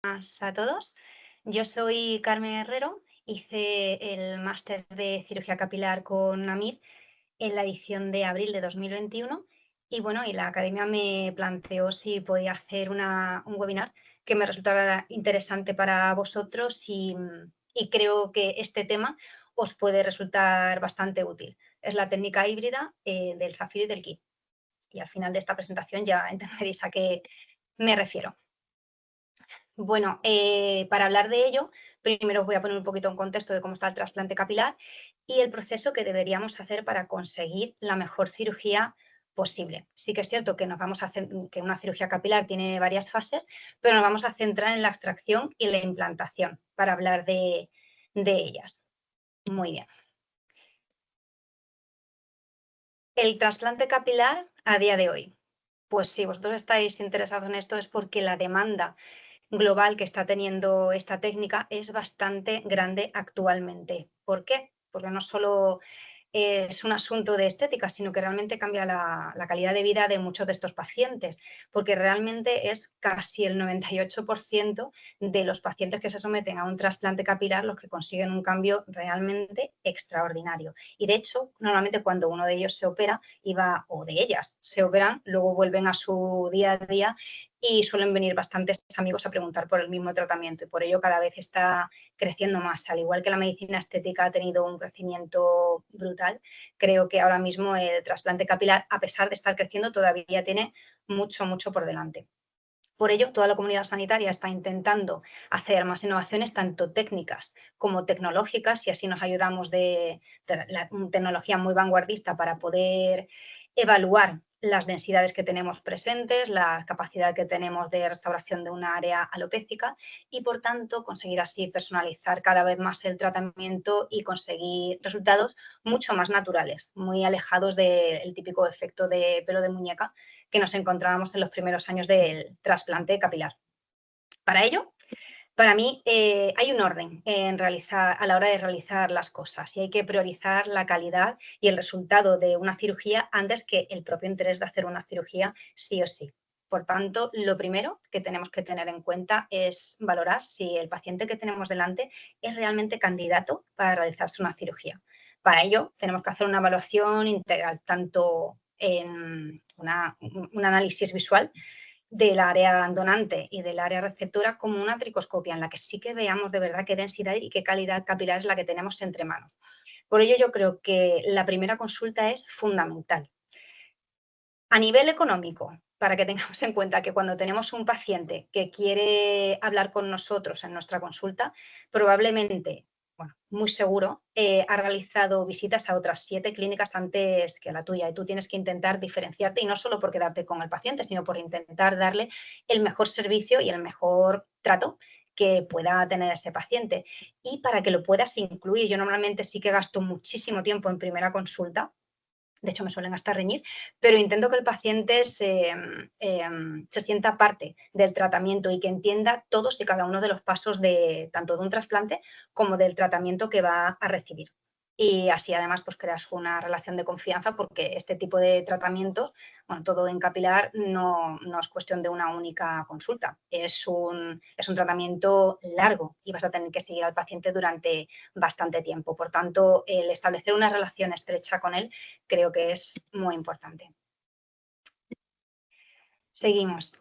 A todos. Yo soy Carmen Herrero, hice el máster de cirugía capilar con AMIR en la edición de abril de 2021 y bueno, y la academia me planteó si podía hacer un webinar que me resultara interesante para vosotros y creo que este tema os puede resultar bastante útil. Es la técnica híbrida del zafiro y del kit. Y al final de esta presentación ya entenderéis a qué me refiero. Bueno, para hablar de ello, primero os voy a poner un poquito en contexto de cómo está el trasplante capilar y el proceso que deberíamos hacer para conseguir la mejor cirugía posible. Sí que es cierto que nos vamos a hacer, que una cirugía capilar tiene varias fases, pero nos vamos a centrar en la extracción y la implantación para hablar de ellas. Muy bien. El trasplante capilar a día de hoy. Pues si vosotros estáis interesados en esto es porque la demanda global que está teniendo esta técnica es bastante grande actualmente. ¿Por qué? Porque no solo es un asunto de estética, sino que realmente cambia la calidad de vida de muchos de estos pacientes, porque realmente es casi el 98% de los pacientes que se someten a un trasplante capilar los que consiguen un cambio realmente extraordinario. Y de hecho, normalmente cuando uno de ellos se opera, o de ellas se operan, luego vuelven a su día a día y suelen venir bastantes amigos a preguntar por el mismo tratamiento y por ello cada vez está creciendo más. Al igual que la medicina estética ha tenido un crecimiento brutal, creo que ahora mismo el trasplante capilar, a pesar de estar creciendo, todavía tiene mucho, mucho por delante. Por ello, toda la comunidad sanitaria está intentando hacer más innovaciones, tanto técnicas como tecnológicas, y así nos ayudamos de la tecnología muy vanguardista para poder evaluar las densidades que tenemos presentes, la capacidad que tenemos de restauración de una área alopécica y, por tanto, conseguir así personalizar cada vez más el tratamiento y conseguir resultados mucho más naturales, muy alejados del típico efecto de pelo de muñeca que nos encontrábamos en los primeros años del trasplante capilar. Para ello, para mí hay un orden a la hora de realizar las cosas y hay que priorizar la calidad y el resultado de una cirugía antes que el propio interés de hacer una cirugía sí o sí. Por tanto, lo primero que tenemos que tener en cuenta es valorar si el paciente que tenemos delante es realmente candidato para realizarse una cirugía. Para ello, tenemos que hacer una evaluación integral, tanto en un análisis visual del área donante y del área receptora como una tricoscopia en la que sí que veamos de verdad qué densidad y qué calidad capilar es la que tenemos entre manos. Por ello yo creo que la primera consulta es fundamental. A nivel económico, para que tengamos en cuenta que cuando tenemos un paciente que quiere hablar con nosotros en nuestra consulta, probablemente, bueno, muy seguro, ha realizado visitas a otras 7 clínicas antes que a la tuya y tú tienes que intentar diferenciarte y no solo por quedarte con el paciente, sino por intentar darle el mejor servicio y el mejor trato que pueda tener ese paciente. Y para que lo puedas incluir, yo normalmente sí que gasto muchísimo tiempo en primera consulta. De hecho, me suelen hasta reñir, pero intento que el paciente se sienta parte del tratamiento y que entienda todos y cada uno de los pasos tanto de un trasplante como del tratamiento que va a recibir. Y así además pues creas una relación de confianza porque este tipo de tratamientos, bueno, todo en capilar no es cuestión de una única consulta, es un tratamiento largo y vas a tener que seguir al paciente durante bastante tiempo. Por tanto, el establecer una relación estrecha con él creo que es muy importante. Seguimos.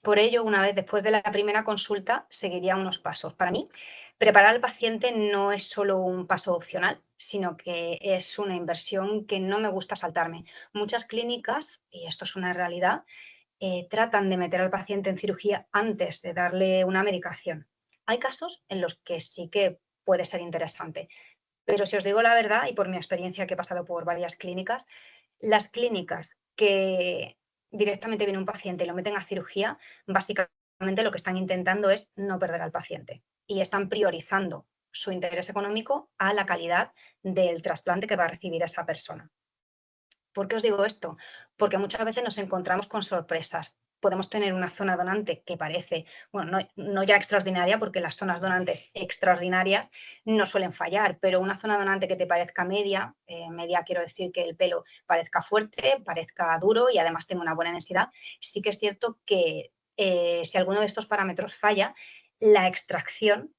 Por ello, una vez después de la primera consulta, seguiría unos pasos. Para mí, preparar al paciente no es solo un paso opcional, sino que es una inversión que no me gusta saltarme. Muchas clínicas, y esto es una realidad, tratan de meter al paciente en cirugía antes de darle una medicación. Hay casos en los que sí que puede ser interesante, pero si os digo la verdad, y por mi experiencia que he pasado por varias clínicas, las clínicas que directamente viene un paciente y lo meten a cirugía, básicamente lo que están intentando es no perder al paciente y están priorizando su interés económico a la calidad del trasplante que va a recibir esa persona. ¿Por qué os digo esto? Porque muchas veces nos encontramos con sorpresas. Podemos tener una zona donante que parece, bueno, no ya extraordinaria, porque las zonas donantes extraordinarias no suelen fallar, pero una zona donante que te parezca media, media quiero decir que el pelo parezca fuerte, parezca duro y además tenga una buena densidad, sí que es cierto que si alguno de estos parámetros falla, la extracción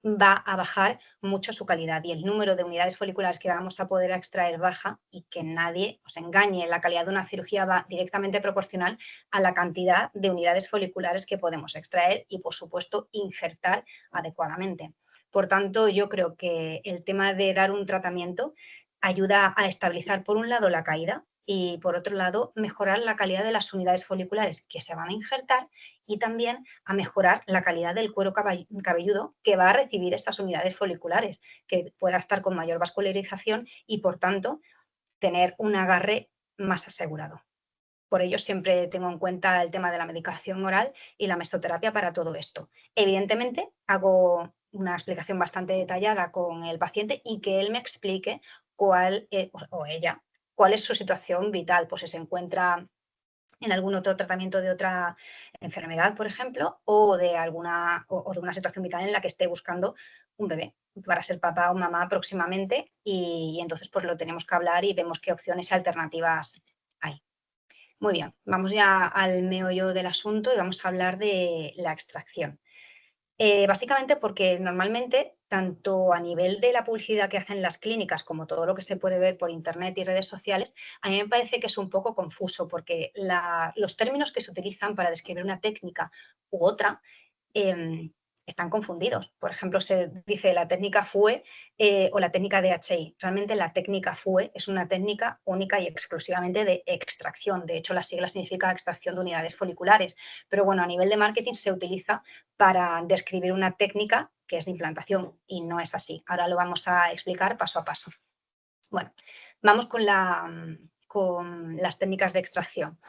va a bajar mucho su calidad y el número de unidades foliculares que vamos a poder extraer baja, y que nadie os engañe, la calidad de una cirugía va directamente proporcional a la cantidad de unidades foliculares que podemos extraer y, por supuesto, injertar adecuadamente. Por tanto, yo creo que el tema de dar un tratamiento ayuda a estabilizar, por un lado, la caída y, por otro lado, mejorar la calidad de las unidades foliculares que se van a injertar, y también a mejorar la calidad del cuero cabelludo que va a recibir estas unidades foliculares, que pueda estar con mayor vascularización y, por tanto, tener un agarre más asegurado. Por ello, siempre tengo en cuenta el tema de la medicación oral y la mesoterapia para todo esto. Evidentemente, hago una explicación bastante detallada con el paciente y que él me explique cuál, o ella, cuál es su situación vital, pues si se encuentra en algún otro tratamiento de otra enfermedad, por ejemplo, o de una situación vital en la que esté buscando un bebé para ser papá o mamá próximamente, y entonces pues lo tenemos que hablar y vemos qué opciones alternativas hay. Muy bien, vamos ya al meollo del asunto y vamos a hablar de la extracción. Básicamente porque normalmente, tanto a nivel de la publicidad que hacen las clínicas como todo lo que se puede ver por internet y redes sociales, a mí me parece que es un poco confuso, porque los términos que se utilizan para describir una técnica u otra em, están confundidos. Por ejemplo, se dice la técnica FUE o la técnica DHI. Realmente la técnica FUE es una técnica única y exclusivamente de extracción. De hecho, la sigla significa extracción de unidades foliculares. Pero bueno, a nivel de marketing se utiliza para describir una técnica que es de implantación, y no es así. Ahora lo vamos a explicar paso a paso. Bueno, vamos con las técnicas de extracción.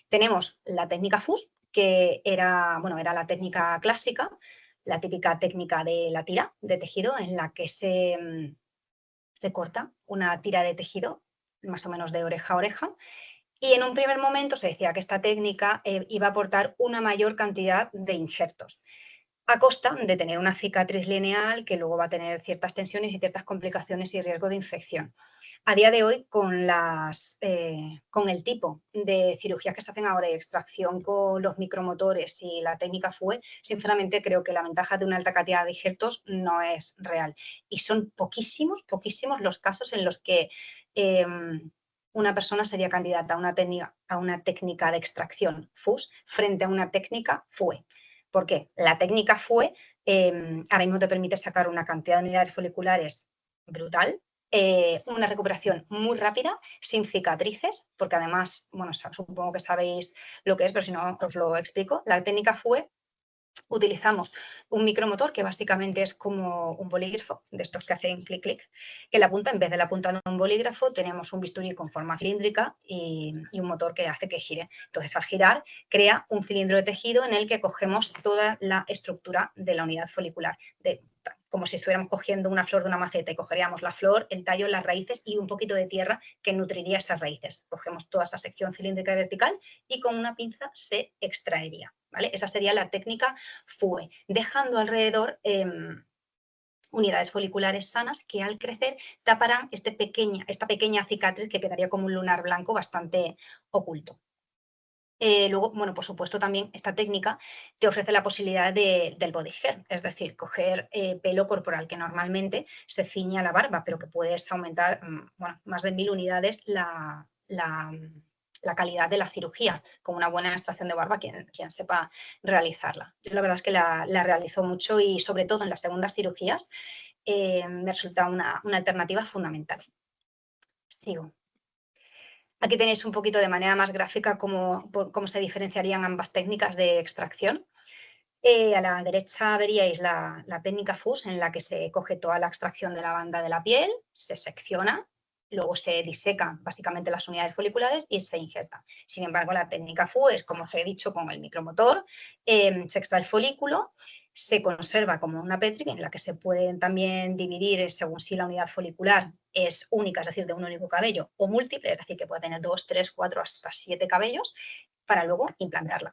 Tenemos la técnica FUS, que era la técnica clásica, la típica técnica de la tira de tejido, en la que se corta una tira de tejido más o menos de oreja a oreja, y en un primer momento se decía que esta técnica iba a aportar una mayor cantidad de injertos, a costa de tener una cicatriz lineal que luego va a tener ciertas tensiones y ciertas complicaciones y riesgo de infección. A día de hoy, con el tipo de cirugías que se hacen ahora y extracción con los micromotores y la técnica FUE, sinceramente creo que la ventaja de una alta cantidad de injertos no es real. Y son poquísimos, poquísimos los casos en los que una persona sería candidata a una técnica de extracción FUS frente a una técnica FUE. ¿Por qué? La técnica FUE ahora mismo te permite sacar una cantidad de unidades foliculares brutal, una recuperación muy rápida, sin cicatrices, porque además, bueno, supongo que sabéis lo que es, pero si no os lo explico. La técnica FUE, utilizamos un micromotor que básicamente es como un bolígrafo, de estos que hacen clic, clic, que la punta, en vez de la punta de un bolígrafo, tenemos un bisturí con forma cilíndrica y un motor que hace que gire. Entonces, al girar, crea un cilindro de tejido en el que cogemos toda la estructura de la unidad folicular, como si estuviéramos cogiendo una flor de una maceta, y cogeríamos la flor, el tallo, las raíces y un poquito de tierra que nutriría esas raíces. Cogemos toda esa sección cilíndrica y vertical y con una pinza se extraería, ¿vale? Esa sería la técnica FUE, dejando alrededor unidades foliculares sanas que al crecer taparán esta pequeña cicatriz que quedaría como un lunar blanco bastante oculto. Luego, bueno, por supuesto, también esta técnica te ofrece la posibilidad del body hair, es decir, coger pelo corporal que normalmente se ciñe a la barba, pero que puedes aumentar más de 1000 unidades la calidad de la cirugía, con una buena extracción de barba, quien sepa realizarla. Yo la verdad es que la realizo mucho, y sobre todo en las segundas cirugías me resulta una alternativa fundamental. Sigo. Aquí tenéis un poquito de manera más gráfica cómo se diferenciarían ambas técnicas de extracción. A la derecha veríais la técnica FUS, en la que se coge toda la extracción de la banda de la piel, se secciona, luego se disecan básicamente las unidades foliculares y se injerta. Sin embargo, la técnica FUE es, como os he dicho, con el micromotor, se extrae el folículo, se conserva como una Petri, en la que se pueden también dividir según si la unidad folicular es única, es decir, de un único cabello, o múltiple, es decir, que puede tener 2, 3, 4, hasta 7 cabellos, para luego implantarla.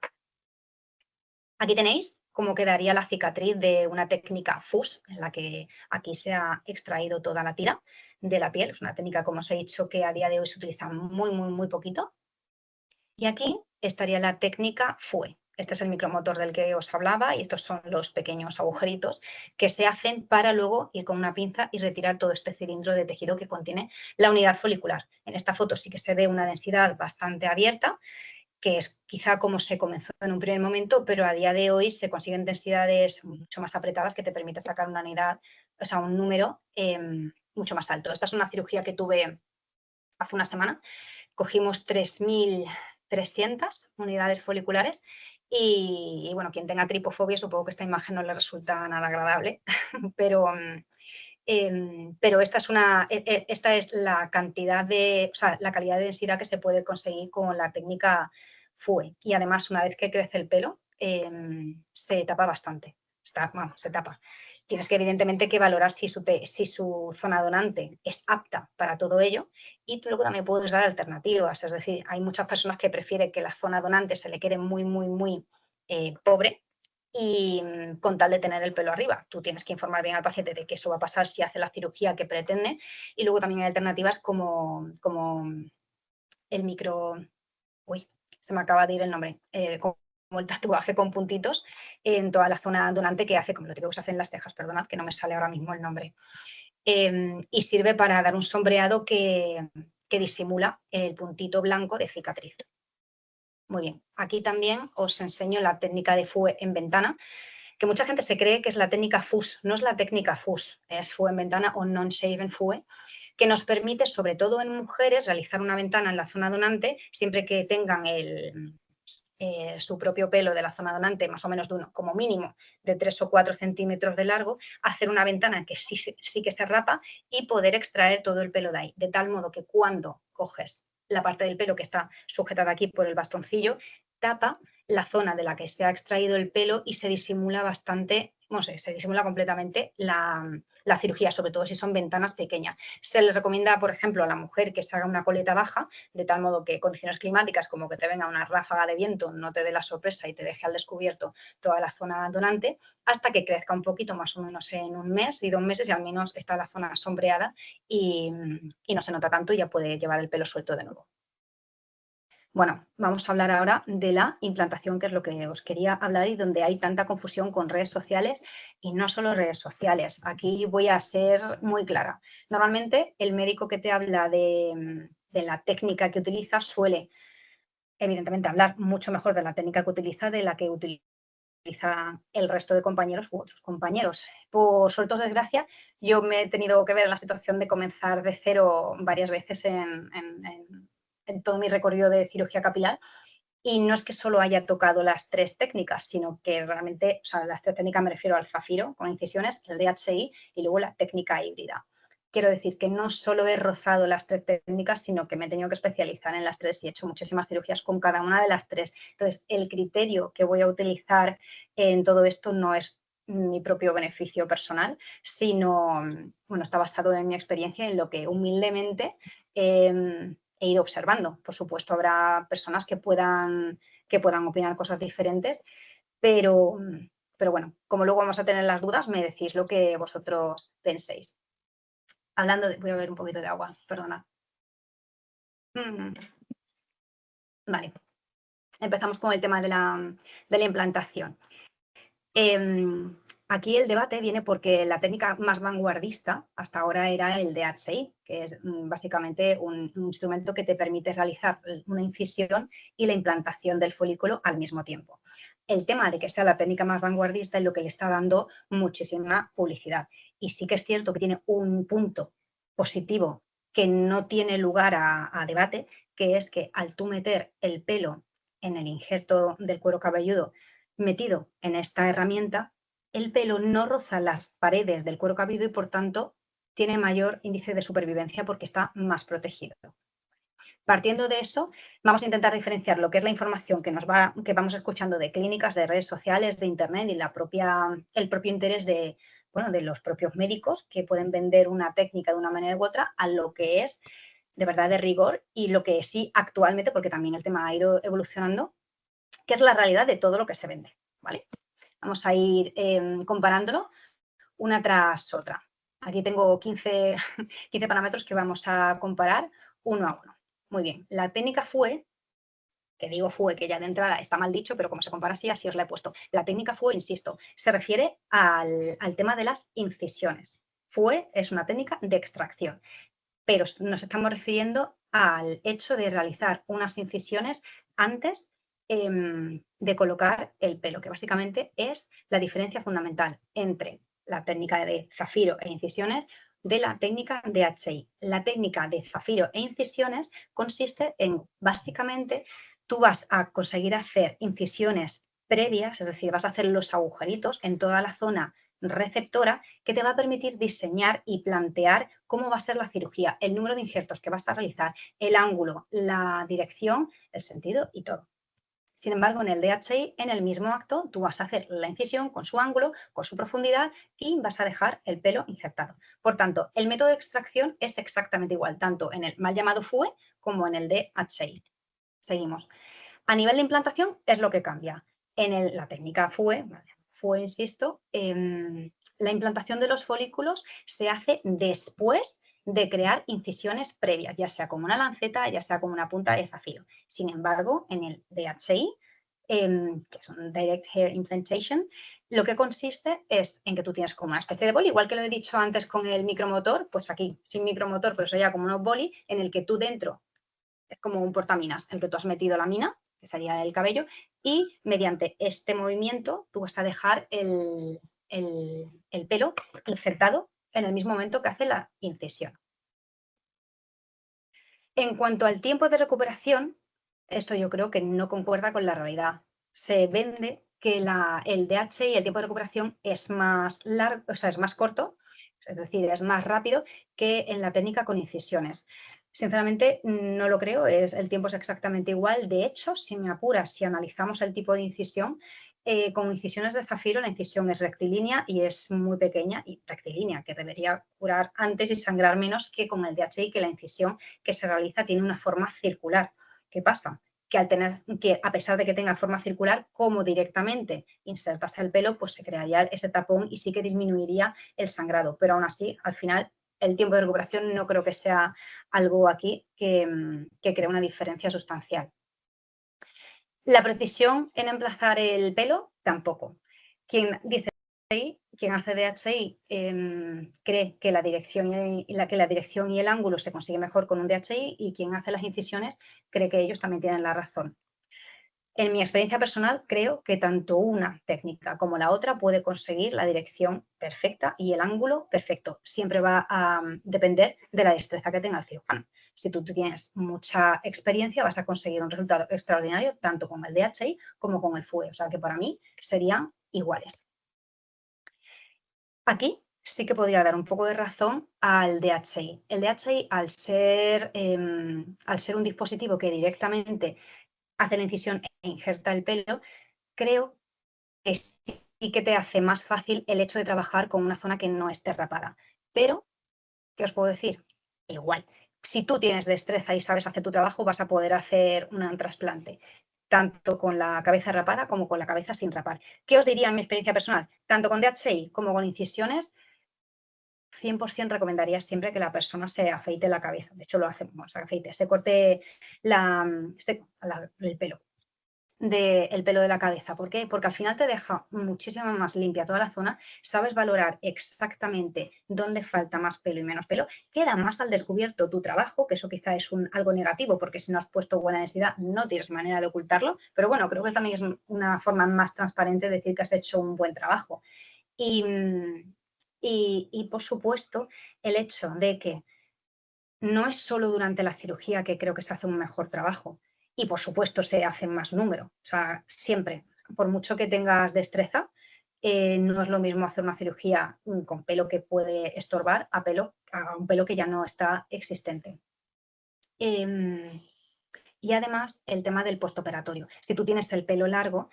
Aquí tenéis cómo quedaría la cicatriz de una técnica FUS, en la que aquí se ha extraído toda la tira de la piel. Es una técnica, como os he dicho, que a día de hoy se utiliza muy, muy, muy poquito. Y aquí estaría la técnica FUE, Este es el micromotor del que os hablaba y estos son los pequeños agujeritos que se hacen para luego ir con una pinza y retirar todo este cilindro de tejido que contiene la unidad folicular. En esta foto sí que se ve una densidad bastante abierta, que es quizá como se comenzó en un primer momento, pero a día de hoy se consiguen densidades mucho más apretadas que te permiten sacar una unidad, o sea, un número mucho más alto. Esta es una cirugía que tuve hace una semana. Cogimos 3.300 unidades foliculares y, bueno, quien tenga tripofobia, supongo que esta imagen no le resulta nada agradable, pero esta es la cantidad o sea, la calidad de densidad que se puede conseguir con la técnica FUE. Y además, una vez que crece el pelo, se tapa bastante. Se tapa. Tienes que, evidentemente, que valorar si su zona donante es apta para todo ello, y tú luego también puedes dar alternativas. Es decir, hay muchas personas que prefieren que la zona donante se le quede muy, muy, muy pobre, y con tal de tener el pelo arriba. Tú tienes que informar bien al paciente de que eso va a pasar si hace la cirugía que pretende, y luego también hay alternativas como el micro... Uy, se me acaba de ir el nombre. Como el tatuaje con puntitos en toda la zona donante, que hace como lo que se hace en las cejas, perdonad, que no me sale ahora mismo el nombre. Y sirve para dar un sombreado que disimula el puntito blanco de cicatriz. Muy bien, aquí también os enseño la técnica de FUE en ventana, que mucha gente se cree que es la técnica FUS. No es la técnica FUS, es FUE en ventana o non-shaven FUE, que nos permite, sobre todo en mujeres, realizar una ventana en la zona donante siempre que tengan su propio pelo de la zona donante más o menos como mínimo de 3 o 4 centímetros de largo, hacer una ventana que sí que se rapa y poder extraer todo el pelo de ahí, de tal modo que cuando coges la parte del pelo que está sujetada aquí por el bastoncillo, tapa la zona de la que se ha extraído el pelo y se disimula bastante, no sé, se disimula completamente la cirugía, sobre todo si son ventanas pequeñas. Se les recomienda, por ejemplo, a la mujer que se haga una coleta baja, de tal modo que condiciones climáticas como que te venga una ráfaga de viento no te dé la sorpresa y te deje al descubierto toda la zona donante, hasta que crezca un poquito, más o menos en 1 mes y 2 meses, y al menos está la zona sombreada y no se nota tanto y ya puede llevar el pelo suelto de nuevo. Bueno, vamos a hablar ahora de la implantación, que es lo que os quería hablar y donde hay tanta confusión con redes sociales, y no solo redes sociales. Aquí voy a ser muy clara. Normalmente el médico que te habla de la técnica que utiliza suele, evidentemente, hablar mucho mejor de la técnica que utiliza de la que utiliza el resto de compañeros u otros compañeros. Por suerte o desgracia, yo me he tenido que ver en la situación de comenzar de cero varias veces en todo mi recorrido de cirugía capilar, y no es que solo haya tocado las 3 técnicas, sino que realmente, o sea, las 3 técnicas me refiero al Zafiro con incisiones, el DHI y luego la técnica híbrida. Quiero decir que no solo he rozado las 3 técnicas, sino que me he tenido que especializar en las 3 y he hecho muchísimas cirugías con cada una de las 3. Entonces, el criterio que voy a utilizar en todo esto no es mi propio beneficio personal, sino, bueno, está basado en mi experiencia, en lo que humildemente he ido observando. Por supuesto, habrá personas que puedan opinar cosas diferentes, pero bueno, como luego vamos a tener las dudas, me decís lo que vosotros penséis. Hablando de... Voy a beber un poquito de agua, perdonad. Vale, empezamos con el tema de la implantación. Aquí el debate viene porque la técnica más vanguardista hasta ahora era el DHI, que es básicamente un instrumento que te permite realizar una incisión y la implantación del folículo al mismo tiempo. El tema de que sea la técnica más vanguardista es lo que le está dando muchísima publicidad. Y sí que es cierto que tiene un punto positivo que no tiene lugar a debate, que es que al tú meter el pelo en el injerto del cuero cabelludo metido en esta herramienta, el pelo no roza las paredes del cuero cabelludo y por tanto tiene mayor índice de supervivencia porque está más protegido. Partiendo de eso, vamos a intentar diferenciar lo que es la información que vamos escuchando de clínicas, de redes sociales, de internet y el propio interés de los propios médicos que pueden vender una técnica de una manera u otra, a lo que es de verdad de rigor y lo que sí actualmente, porque también el tema ha ido evolucionando, que es la realidad de todo lo que se vende, ¿vale? Vamos a ir comparándolo una tras otra. Aquí tengo 15 parámetros que vamos a comparar uno a uno. Muy bien, la técnica FUE que digo FUE, que ya de entrada está mal dicho, pero como se compara así os la he puesto. La técnica FUE, insisto, se refiere al tema de las incisiones. FUE es una técnica de extracción, pero nos estamos refiriendo al hecho de realizar unas incisiones antes de colocar el pelo, que básicamente es la diferencia fundamental entre la técnica de zafiro e incisiones de la técnica de HI. La técnica de zafiro e incisiones consiste en, básicamente, tú vas a conseguir hacer incisiones previas, es decir, vas a hacer los agujeritos en toda la zona receptora que te va a permitir diseñar y plantear cómo va a ser la cirugía, el número de injertos que vas a realizar, el ángulo, la dirección, el sentido y todo. Sin embargo, en el DHI, en el mismo acto, tú vas a hacer la incisión con su ángulo, con su profundidad y vas a dejar el pelo injertado. Por tanto, el método de extracción es exactamente igual, tanto en el mal llamado FUE como en el DHI. Seguimos. A nivel de implantación es lo que cambia. En la técnica FUE, insisto, la implantación de los folículos se hace después de crear incisiones previas, ya sea como una lanceta, ya sea como una punta de zafiro. Sin embargo, en el DHI, que es un Direct Hair Implantation, lo que consiste es en que tú tienes como una especie de boli, igual que lo he dicho antes con el micromotor, pues aquí sin micromotor, pero sería como unos boli en el que tú dentro es como un portaminas, en el que tú has metido la mina, que sería el cabello, y mediante este movimiento tú vas a dejar el pelo injertado en el mismo momento que hace la incisión. En cuanto al tiempo de recuperación, esto yo creo que no concuerda con la realidad. Se vende que el DHI, el tiempo de recuperación, es más largo, o sea, es más corto, es decir, es más rápido que en la técnica con incisiones. Sinceramente, no lo creo, el tiempo es exactamente igual. De hecho, si me apuras, si analizamos el tipo de incisión, con incisiones de zafiro la incisión es rectilínea y es muy pequeña y rectilínea, que debería curar antes y sangrar menos que con el DHI, que la incisión que se realiza tiene una forma circular. ¿Qué pasa? Que a pesar de que tenga forma circular, como directamente insertas el pelo, pues se crearía ese tapón y sí que disminuiría el sangrado. Pero aún así, al final, el tiempo de recuperación no creo que sea algo aquí que cree una diferencia sustancial. La precisión en emplazar el pelo, tampoco. Quien hace DHI cree que la dirección y el ángulo se consigue mejor con un DHI, y quien hace las incisiones cree que ellos también tienen la razón. En mi experiencia personal, creo que tanto una técnica como la otra puede conseguir la dirección perfecta y el ángulo perfecto. Siempre va a depender de la destreza que tenga el cirujano. Si tú tienes mucha experiencia, vas a conseguir un resultado extraordinario tanto con el DHI como con el FUE. O sea que para mí serían iguales. Aquí sí que podría dar un poco de razón al DHI. El DHI, al ser un dispositivo que directamente hace la incisión e injerta el pelo, creo que sí que te hace más fácil el hecho de trabajar con una zona que no esté rapada. Pero, ¿qué os puedo decir? Igual, si tú tienes destreza y sabes hacer tu trabajo, vas a poder hacer un trasplante, tanto con la cabeza rapada como con la cabeza sin rapar. ¿Qué os diría en mi experiencia personal? Tanto con DHI como con incisiones, 100% recomendaría siempre que la persona se afeite la cabeza. De hecho, lo hacemos, se corte el pelo. El pelo de la cabeza. ¿Por qué? Porque al final te deja muchísimo más limpia toda la zona, sabes valorar exactamente dónde falta más pelo y menos pelo, queda más al descubierto tu trabajo, que eso quizá es algo negativo, porque si no has puesto buena densidad no tienes manera de ocultarlo, pero bueno, creo que también es una forma más transparente de decir que has hecho un buen trabajo. Y por supuesto, el hecho de que no es solo durante la cirugía que creo que se hace un mejor trabajo, y por supuesto se hace más número, o sea, siempre, por mucho que tengas destreza, no es lo mismo hacer una cirugía con pelo que puede estorbar a un pelo que ya no está existente. Y además el tema del postoperatorio. Si tú tienes el pelo largo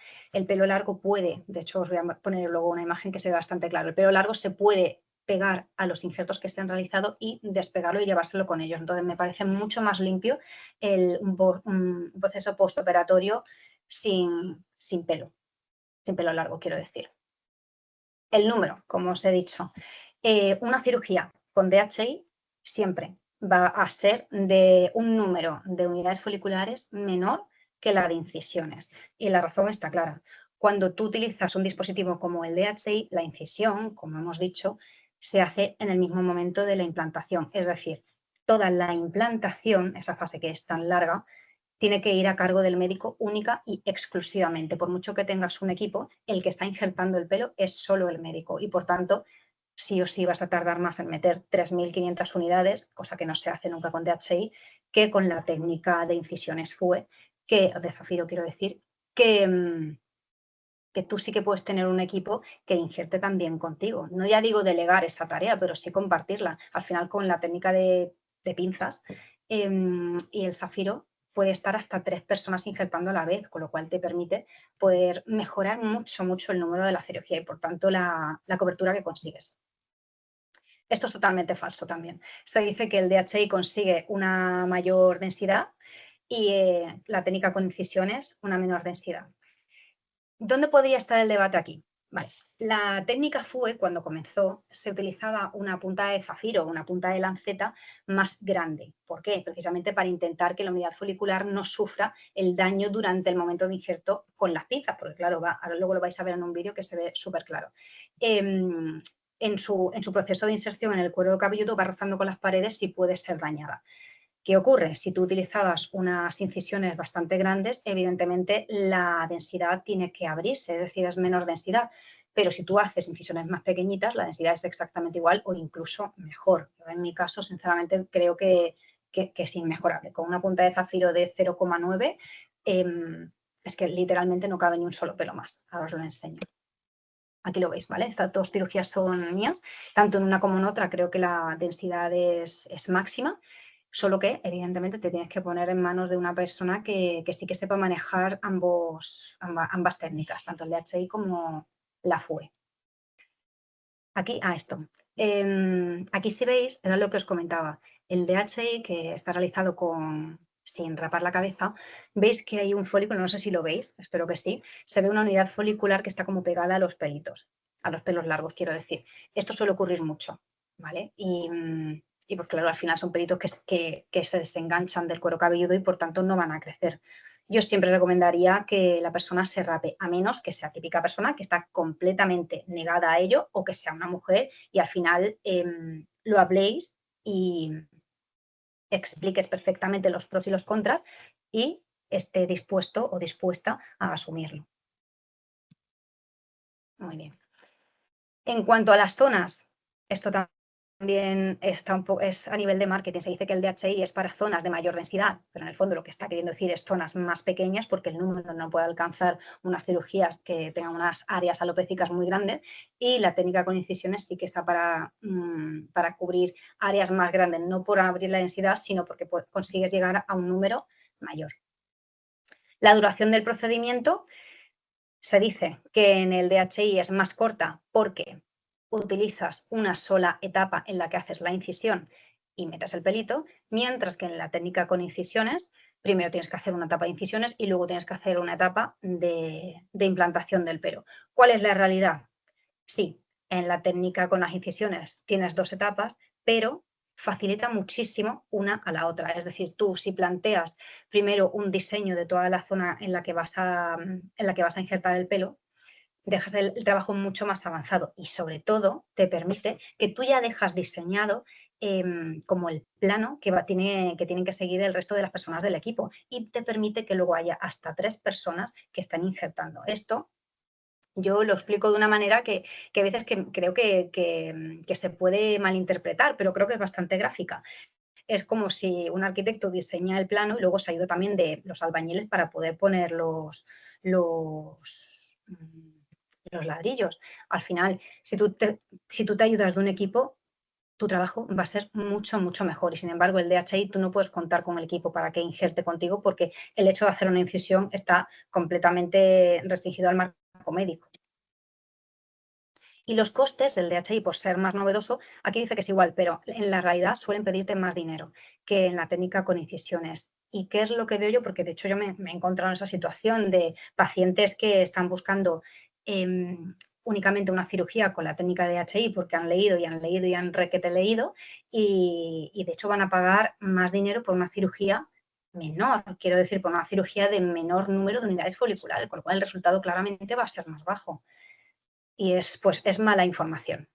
puede, de hecho os voy a poner luego una imagen que se ve bastante claro, el pelo largo se puede pegar a los injertos que se han realizado y despegarlo y llevárselo con ellos. Entonces me parece mucho más limpio un proceso postoperatorio sin pelo largo, quiero decir. El número, como os he dicho, una cirugía con DHI siempre va a ser de un número de unidades foliculares menor que la de incisiones. Y la razón está clara. Cuando tú utilizas un dispositivo como el DHI, la incisión, como hemos dicho, se hace en el mismo momento de la implantación. Es decir, toda la implantación, esa fase que es tan larga, tiene que ir a cargo del médico única y exclusivamente. Por mucho que tengas un equipo, el que está injertando el pelo es solo el médico y, por tanto, sí o sí vas a tardar más en meter 3.500 unidades, cosa que no se hace nunca con DHI, que con la técnica de incisiones FUE, de Zafiro quiero decir, que tú sí que puedes tener un equipo que ingierte también contigo. No ya digo delegar esa tarea, pero sí compartirla. Al final, con la técnica de pinzas y el Zafiro, puede estar hasta 3 personas injertando a la vez, con lo cual te permite poder mejorar mucho, mucho el número de la cirugía y, por tanto, la cobertura que consigues. Esto es totalmente falso también. Se dice que el DHI consigue una mayor densidad y la técnica con incisiones una menor densidad. ¿Dónde podría estar el debate aquí? Vale. La técnica FUE, cuando comenzó, se utilizaba una punta de zafiro, una punta de lanceta más grande. ¿Por qué? Precisamente para intentar que la unidad folicular no sufra el daño durante el momento de injerto con las pinzas, porque claro, ahora luego lo vais a ver en un vídeo que se ve súper claro. En su proceso de inserción en el cuero cabelludo va rozando con las paredes y puede ser dañada. ¿Qué ocurre? Si tú utilizabas unas incisiones bastante grandes, evidentemente la densidad tiene que abrirse, es decir, es menor densidad. Pero si tú haces incisiones más pequeñitas, la densidad es exactamente igual o incluso mejor. Yo, en mi caso, sinceramente, creo que es inmejorable. Con una punta de zafiro de 0,9 es que literalmente no cabe ni un solo pelo más. Ahora os lo enseño. Aquí lo veis, ¿vale? Estas dos cirugías son mías. Tanto en una como en otra creo que la densidad es máxima. Solo que, evidentemente, te tienes que poner en manos de una persona que sí que sepa manejar ambas técnicas, tanto el DHI como la FUE. Aquí, esto. Aquí si veis, era lo que os comentaba. El DHI, que está realizado sin rapar la cabeza, veis que hay un folículo, no sé si lo veis, espero que sí, se ve una unidad folicular que está como pegada a los pelitos, a los pelos largos, quiero decir. Esto suele ocurrir mucho, ¿vale? Y pues claro, al final son pelitos que se desenganchan del cuero cabelludo y por tanto no van a crecer. Yo siempre recomendaría que la persona se rape, a menos que sea típica persona que está completamente negada a ello o que sea una mujer y al final lo habléis y expliques perfectamente los pros y los contras y esté dispuesto o dispuesta a asumirlo. Muy bien. En cuanto a las zonas, esto también es a nivel de marketing. Se dice que el DHI es para zonas de mayor densidad, pero en el fondo lo que está queriendo decir es zonas más pequeñas porque el número no puede alcanzar unas cirugías que tengan unas áreas alopécicas muy grandes y la técnica con incisiones sí que está para cubrir áreas más grandes, no por abrir la densidad, sino porque consigues llegar a un número mayor. La duración del procedimiento se dice que en el DHI es más corta porque utilizas una sola etapa en la que haces la incisión y metes el pelito, mientras que en la técnica con incisiones, primero tienes que hacer una etapa de incisiones y luego tienes que hacer una etapa de implantación del pelo. ¿Cuál es la realidad? Sí, en la técnica con las incisiones tienes 2 etapas, pero facilita muchísimo una a la otra. Es decir, tú si planteas primero un diseño de toda la zona en la que vas a injertar el pelo, dejas el trabajo mucho más avanzado y sobre todo te permite que tú ya dejas diseñado como el plano que tienen que seguir el resto de las personas del equipo y te permite que luego haya hasta 3 personas que están injertando. Esto yo lo explico de una manera que a veces creo que se puede malinterpretar, pero creo que es bastante gráfica. Es como si un arquitecto diseña el plano y luego se ayuda también de los albañiles para poder poner mm, los ladrillos. Al final, si tú te ayudas de un equipo, tu trabajo va a ser mucho, mucho mejor. Y sin embargo, el DHI tú no puedes contar con el equipo para que injerte contigo porque el hecho de hacer una incisión está completamente restringido al marco médico. Y los costes, el DHI, por ser más novedoso, aquí dice que es igual, pero en la realidad suelen pedirte más dinero que en la técnica con incisiones. ¿Y qué es lo que veo yo? Porque de hecho yo me he encontrado en esa situación de pacientes que están buscando únicamente una cirugía con la técnica de DHI porque han leído y han leído y han requete leído y de hecho van a pagar más dinero por una cirugía menor, quiero decir, por una cirugía de menor número de unidades foliculares, con lo cual el resultado claramente va a ser más bajo. Y pues, es mala información.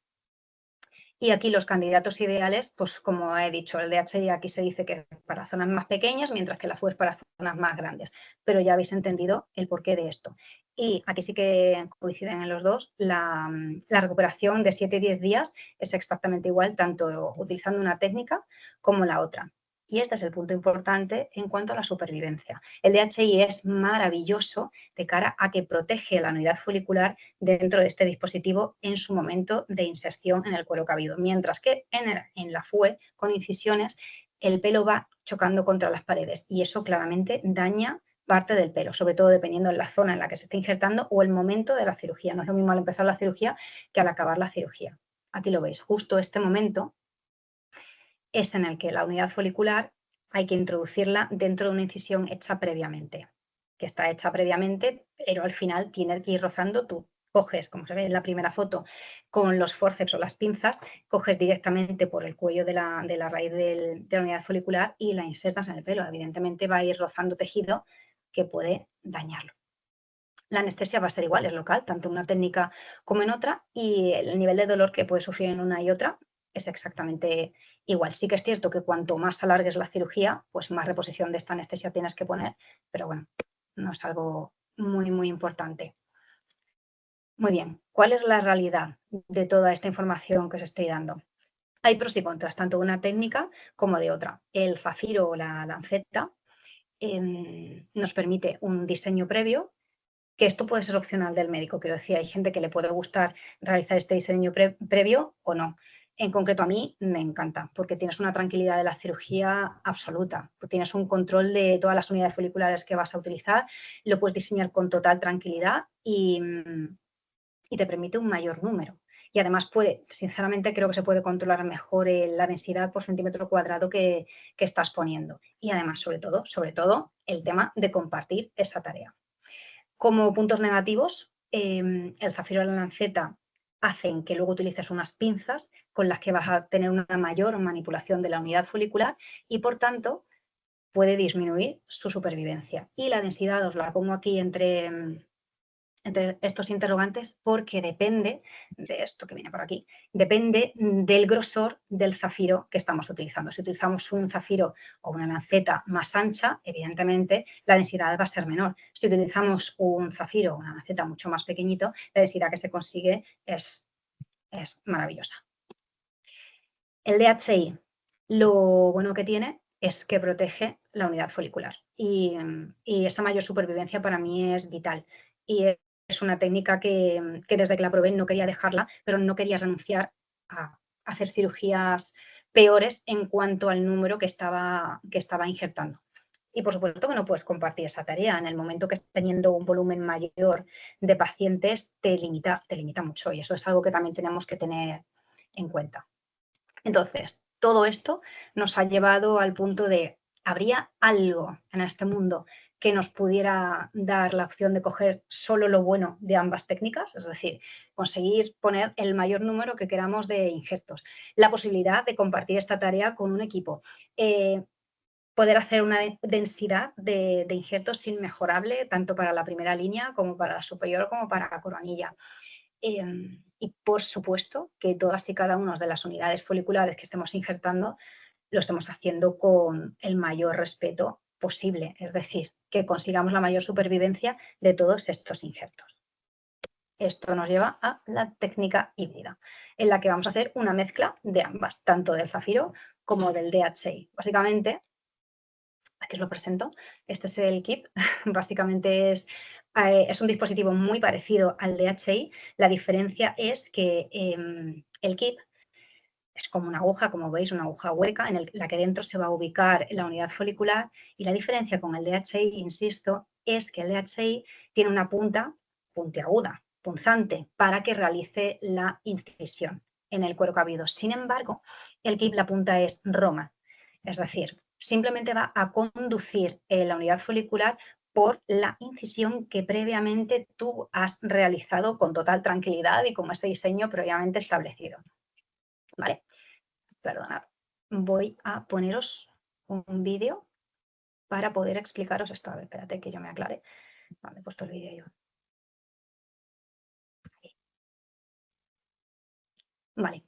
Y aquí los candidatos ideales, pues como he dicho, el DHI aquí se dice que es para zonas más pequeñas, mientras que la FUE es para zonas más grandes. Pero ya habéis entendido el porqué de esto. Y aquí sí que coinciden en los dos. La recuperación de 7 y 10 días es exactamente igual, tanto utilizando una técnica como la otra. Y este es el punto importante en cuanto a la supervivencia. El DHI es maravilloso de cara a que protege la unidad folicular dentro de este dispositivo en su momento de inserción en el cuero cabido, mientras que en la FUE, con incisiones, el pelo va chocando contra las paredes y eso claramente daña parte del pelo, sobre todo dependiendo de la zona en la que se esté injertando o el momento de la cirugía. No es lo mismo al empezar la cirugía que al acabar la cirugía. Aquí lo veis, justo este momento es en el que la unidad folicular hay que introducirla dentro de una incisión hecha previamente, que está hecha previamente, pero al final tiene que ir rozando. Tú coges, como se ve en la primera foto, con los fórceps o las pinzas, coges directamente por el cuello de la raíz de la unidad folicular y la insertas en el pelo. Evidentemente va a ir rozando tejido que puede dañarlo. La anestesia va a ser igual, es local, tanto en una técnica como en otra, y el nivel de dolor que puede sufrir en una y otra es exactamente igual. Sí que es cierto que cuanto más alargues la cirugía, pues más reposición de esta anestesia tienes que poner, pero bueno, no es algo muy, muy importante. Muy bien, ¿cuál es la realidad de toda esta información que os estoy dando? Hay pros y contras, tanto de una técnica como de otra. El zafiro o la lanceta nos permite un diseño previo, que esto puede ser opcional del médico, quiero decir, hay gente que le puede gustar realizar este diseño previo o no. En concreto a mí me encanta, porque tienes una tranquilidad de la cirugía absoluta. Tú tienes un control de todas las unidades foliculares que vas a utilizar, lo puedes diseñar con total tranquilidad y te permite un mayor número. Y además sinceramente creo que se puede controlar mejor la densidad por centímetro cuadrado que estás poniendo. Y además, sobre todo, el tema de compartir esa tarea. Como puntos negativos, el zafiro y la lanceta hacen que luego utilices unas pinzas con las que vas a tener una mayor manipulación de la unidad folicular y, por tanto, puede disminuir su supervivencia. Y la densidad os la pongo aquí entre estos interrogantes porque depende de esto que viene por aquí, depende del grosor del zafiro que estamos utilizando. Si utilizamos un zafiro o una lanceta más ancha, evidentemente la densidad va a ser menor. Si utilizamos un zafiro o una lanceta mucho más pequeñito, la densidad que se consigue es maravillosa. El DHI, lo bueno que tiene es que protege la unidad folicular y esa mayor supervivencia para mí es vital. Y es una técnica que desde que la probé no quería dejarla, pero no quería renunciar a hacer cirugías peores en cuanto al número que estaba injertando. Y por supuesto que no puedes compartir esa tarea. En el momento que estás teniendo un volumen mayor de pacientes, te limita mucho y eso es algo que también tenemos que tener en cuenta. Entonces, todo esto nos ha llevado al punto de, ¿habría algo en este mundo que nos pudiera dar la opción de coger solo lo bueno de ambas técnicas? Es decir, conseguir poner el mayor número que queramos de injertos. La posibilidad de compartir esta tarea con un equipo. Poder hacer una densidad de injertos inmejorable, tanto para la primera línea como para la superior como para la coronilla. Y por supuesto que todas y cada una de las unidades foliculares que estemos injertando lo estemos haciendo con el mayor respeto posible, es decir, que consigamos la mayor supervivencia de todos estos injertos. Esto nos lleva a la técnica híbrida, en la que vamos a hacer una mezcla de ambas, tanto del zafiro como del DHI. Básicamente, aquí os lo presento, este es el kit, básicamente es un dispositivo muy parecido al DHI, la diferencia es que el kit es como una aguja, como veis, una aguja hueca en la que dentro se va a ubicar la unidad folicular y la diferencia con el DHI, insisto, es que el DHI tiene una punta puntiaguda, punzante, para que realice la incisión en el cuero cabido. Sin embargo, el kit, la punta es roma, es decir, simplemente va a conducir la unidad folicular por la incisión que previamente tú has realizado con total tranquilidad y con ese diseño previamente establecido. ¿Vale? Perdonad. Voy a poneros un vídeo para poder explicaros esto. A ver, espérate que yo me aclare. Vale, he puesto el vídeo yo. Vale,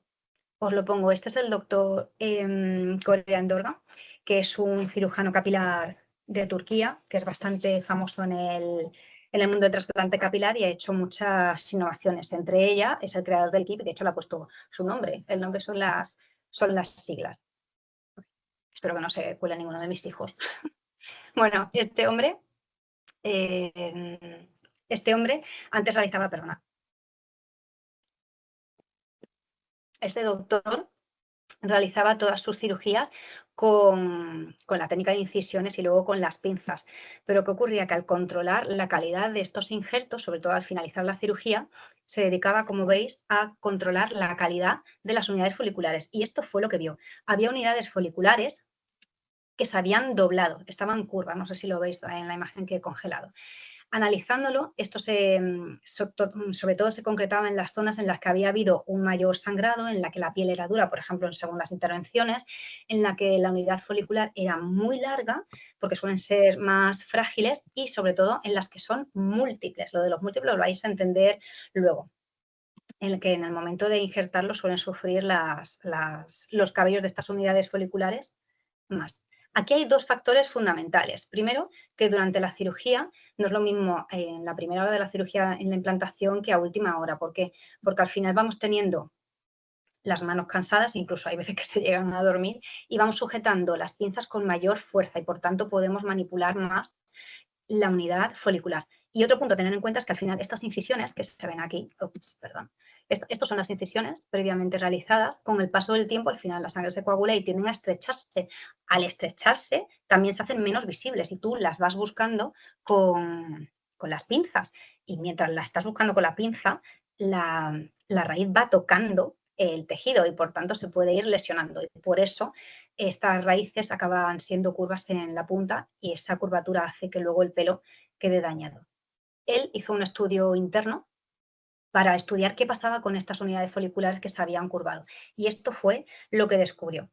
os lo pongo. Este es el doctor Korean Dorga, que es un cirujano capilar de Turquía, que es bastante famoso en el mundo del trasplante capilar y ha hecho muchas innovaciones. Entre ellas es el creador del kit, de hecho le ha puesto su nombre. El nombre son las siglas. Espero que no se cuele ninguno de mis hijos. Bueno, este hombre antes realizaba, perdona, este doctor realizaba todas sus cirugías con la técnica de incisiones y luego con las pinzas. Pero ¿qué ocurría? Que al controlar la calidad de estos injertos, sobre todo al finalizar la cirugía, se dedicaba, como veis, a controlar la calidad de las unidades foliculares. Y esto fue lo que vio. Había unidades foliculares que se habían doblado, estaban curvas, no sé si lo veis en la imagen que he congelado. Analizándolo, esto sobre todo se concretaba en las zonas en las que había habido un mayor sangrado, en la que la piel era dura, por ejemplo, en segundas intervenciones, en la que la unidad folicular era muy larga, porque suelen ser más frágiles, y sobre todo en las que son múltiples. Lo de los múltiples lo vais a entender luego, en el que en el momento de injertarlo suelen sufrir los cabellos de estas unidades foliculares más. Aquí hay dos factores fundamentales. Primero, que durante la cirugía no es lo mismo en la primera hora de la cirugía en la implantación que a última hora. ¿Por qué? Porque al final vamos teniendo las manos cansadas, incluso hay veces que se llegan a dormir, y vamos sujetando las pinzas con mayor fuerza y por tanto podemos manipular más la unidad folicular. Y otro punto a tener en cuenta es que al final estas incisiones que se ven aquí, perdón, estos son las incisiones previamente realizadas, con el paso del tiempo al final la sangre se coagula y tienden a estrecharse. Al estrecharse también se hacen menos visibles y tú las vas buscando con las pinzas. Y mientras la estás buscando con la pinza, la raíz va tocando el tejido y por tanto se puede ir lesionando. Y por eso estas raíces acaban siendo curvas en la punta y esa curvatura hace que luego el pelo quede dañado. Él hizo un estudio interno para estudiar qué pasaba con estas unidades foliculares que se habían curvado. Y esto fue lo que descubrió.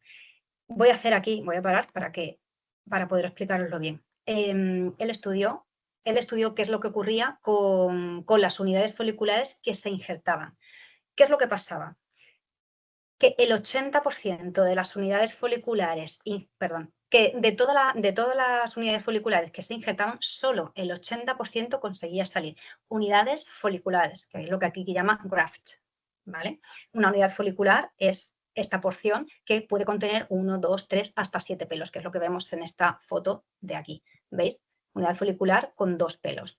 Voy a parar para poder explicaroslo bien. Él estudió qué es lo que ocurría con las unidades foliculares que se injertaban. ¿Qué es lo que pasaba? Que el 80% de las unidades foliculares, que de todas las unidades foliculares que se injertaban, solo el 80% conseguía salir. Unidades foliculares, que es lo que aquí llama graft, ¿vale? Una unidad folicular es esta porción que puede contener 1, 2, 3, hasta 7 pelos, que es lo que vemos en esta foto de aquí, ¿veis? Unidad folicular con 2 pelos.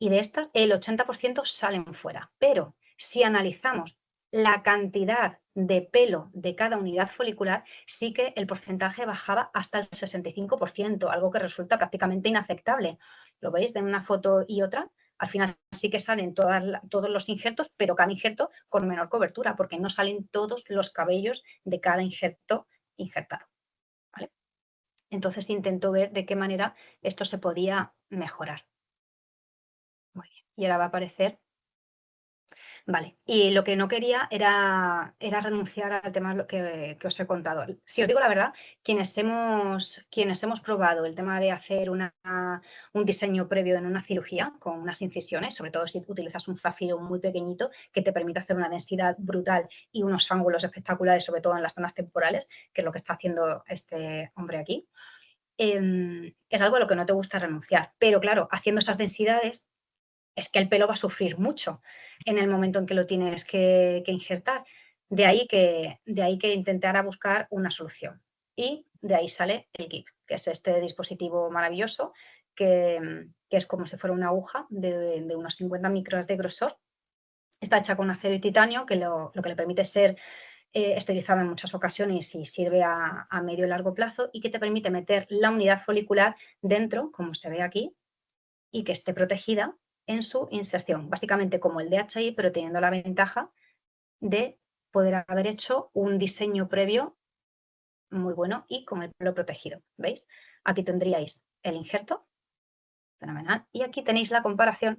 Y de estas, el 80% salen fuera. Pero si analizamos la cantidad de pelo de cada unidad folicular, sí que el porcentaje bajaba hasta el 65%, algo que resulta prácticamente inaceptable. ¿Lo veis de una foto y otra? Al final sí que salen todos los injertos, pero cada injerto con menor cobertura, porque no salen todos los cabellos de cada injerto injertado. ¿Vale? Entonces intento ver de qué manera esto se podía mejorar. Muy bien. Y ahora va a aparecer. Vale, y lo que no quería era renunciar al tema que os he contado. Si os digo la verdad, quienes hemos probado el tema de hacer un diseño previo en una cirugía con unas incisiones, sobre todo si utilizas un zafiro muy pequeñito que te permite hacer una densidad brutal y unos ángulos espectaculares, sobre todo en las zonas temporales, que es lo que está haciendo este hombre aquí, es algo a lo que no te gusta renunciar. Pero claro, haciendo esas densidades es que el pelo va a sufrir mucho en el momento en que lo tienes que injertar. De ahí que intentara buscar una solución. Y de ahí sale el GIP, que es este dispositivo maravilloso que es como si fuera una aguja de unos 50 micros de grosor. Está hecha con acero y titanio, que lo que le permite ser esterilizado en muchas ocasiones y sirve a medio y largo plazo, y que te permite meter la unidad folicular dentro, como se ve aquí, y que esté protegida en su inserción, básicamente como el DHI, pero teniendo la ventaja de poder haber hecho un diseño previo muy bueno y con el pelo protegido. ¿Veis? Aquí tendríais el injerto, fenomenal, y aquí tenéis la comparación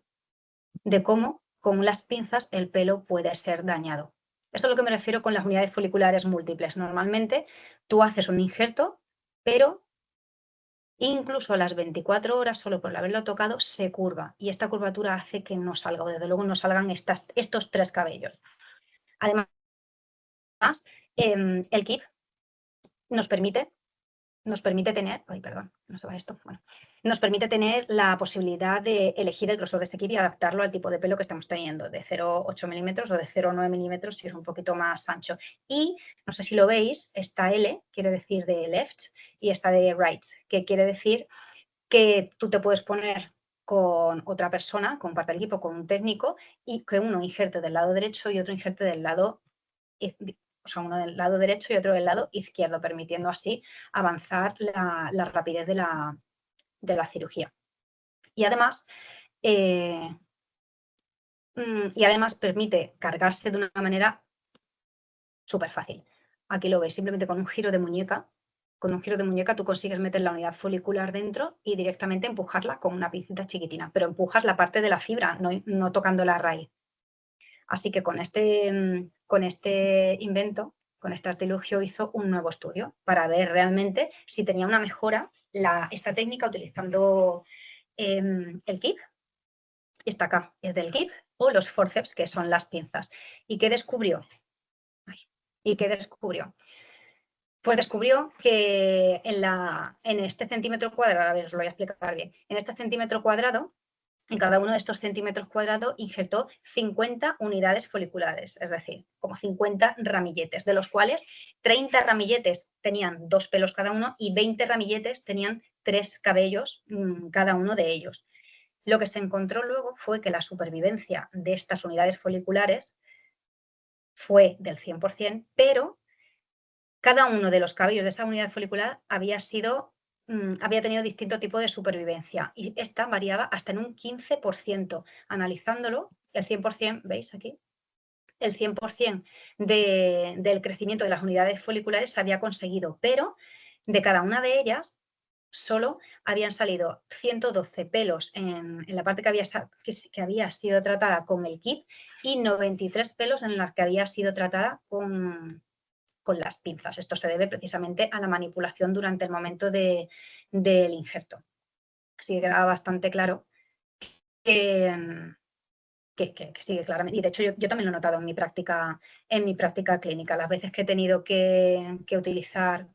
de cómo con las pinzas el pelo puede ser dañado. Esto es lo que me refiero con las unidades foliculares múltiples. Normalmente tú haces un injerto, pero Incluso a las 24 horas, solo por haberlo tocado, se curva. Y esta curvatura hace que no salga, o desde luego no salgan estos 3 cabellos. Además, el Keep nos permite tener, ay, perdón, no se va esto, bueno, nos permite tener la posibilidad de elegir el grosor de este kit y adaptarlo al tipo de pelo que estamos teniendo, de 0,8 milímetros o de 0,9 milímetros si es un poquito más ancho. Y, no sé si lo veis, esta L quiere decir de left y esta de right, que quiere decir que tú te puedes poner con otra persona, con parte del equipo, con un técnico, y que uno inserte del lado derecho y otro inserte del lado, o sea, uno del lado derecho y otro del lado izquierdo, permitiendo así avanzar la rapidez de la cirugía. Y además, permite cargarse de una manera súper fácil. Aquí lo ves, simplemente con un giro de muñeca. Con un giro de muñeca tú consigues meter la unidad folicular dentro y directamente empujarla con una pincita chiquitina, pero empujas la parte de la fibra, no tocando la raíz. Así que con este invento, con este artilugio, hizo un nuevo estudio para ver realmente si tenía una mejora esta técnica utilizando el KIP, está acá, es del KIP, o los forceps, que son las pinzas. ¿Y qué descubrió? Pues descubrió que en este centímetro cuadrado, a ver, os lo voy a explicar bien, en este centímetro cuadrado, en cada uno de estos centímetros cuadrados injertó 50 unidades foliculares, es decir, como 50 ramilletes, de los cuales 30 ramilletes tenían 2 pelos cada uno y 20 ramilletes tenían 3 cabellos cada uno de ellos. Lo que se encontró luego fue que la supervivencia de estas unidades foliculares fue del 100%, pero cada uno de los cabellos de esa unidad folicular había tenido distinto tipo de supervivencia y esta variaba hasta en un 15%. Analizándolo, el 100%, ¿veis aquí? El 100% del crecimiento de las unidades foliculares se había conseguido, pero de cada una de ellas solo habían salido 112 pelos en la parte que había sido tratada con el KIP y 93 pelos en las que había sido tratada con las pinzas. Esto se debe precisamente a la manipulación durante el momento del injerto. Así que queda bastante claro que sigue claramente. Y de hecho yo también lo he notado en mi práctica clínica. Las veces que he tenido que utilizar,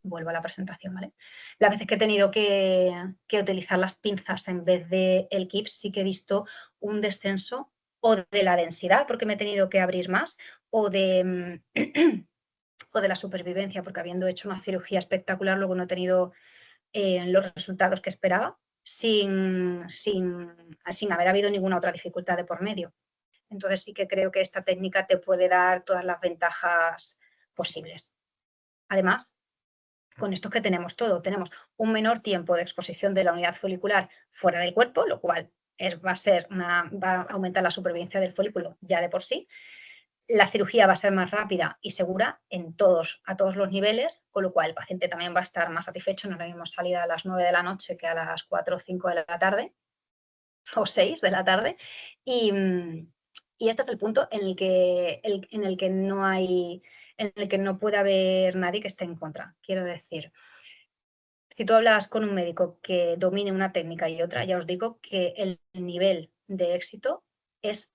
vuelvo a la presentación, ¿vale? Las veces que he tenido que utilizar las pinzas en vez del KIP, sí que he visto un descenso o de la densidad, porque me he tenido que abrir más, o de la supervivencia, porque habiendo hecho una cirugía espectacular, luego no he tenido los resultados que esperaba, sin haber habido ninguna otra dificultad de por medio. Entonces sí que creo que esta técnica te puede dar todas las ventajas posibles. Además, con esto que tenemos todo, tenemos un menor tiempo de exposición de la unidad folicular fuera del cuerpo, lo cual va a aumentar la supervivencia del folículo ya de por sí. La cirugía va a ser más rápida y segura a todos los niveles, con lo cual el paciente también va a estar más satisfecho. No le mismo salir a las 9 de la noche que a las 4 o 5 de la tarde o 6 de la tarde. Y este es el punto en el que no puede haber nadie que esté en contra. Quiero decir, si tú hablas con un médico que domine una técnica y otra, ya os digo que el nivel de éxito es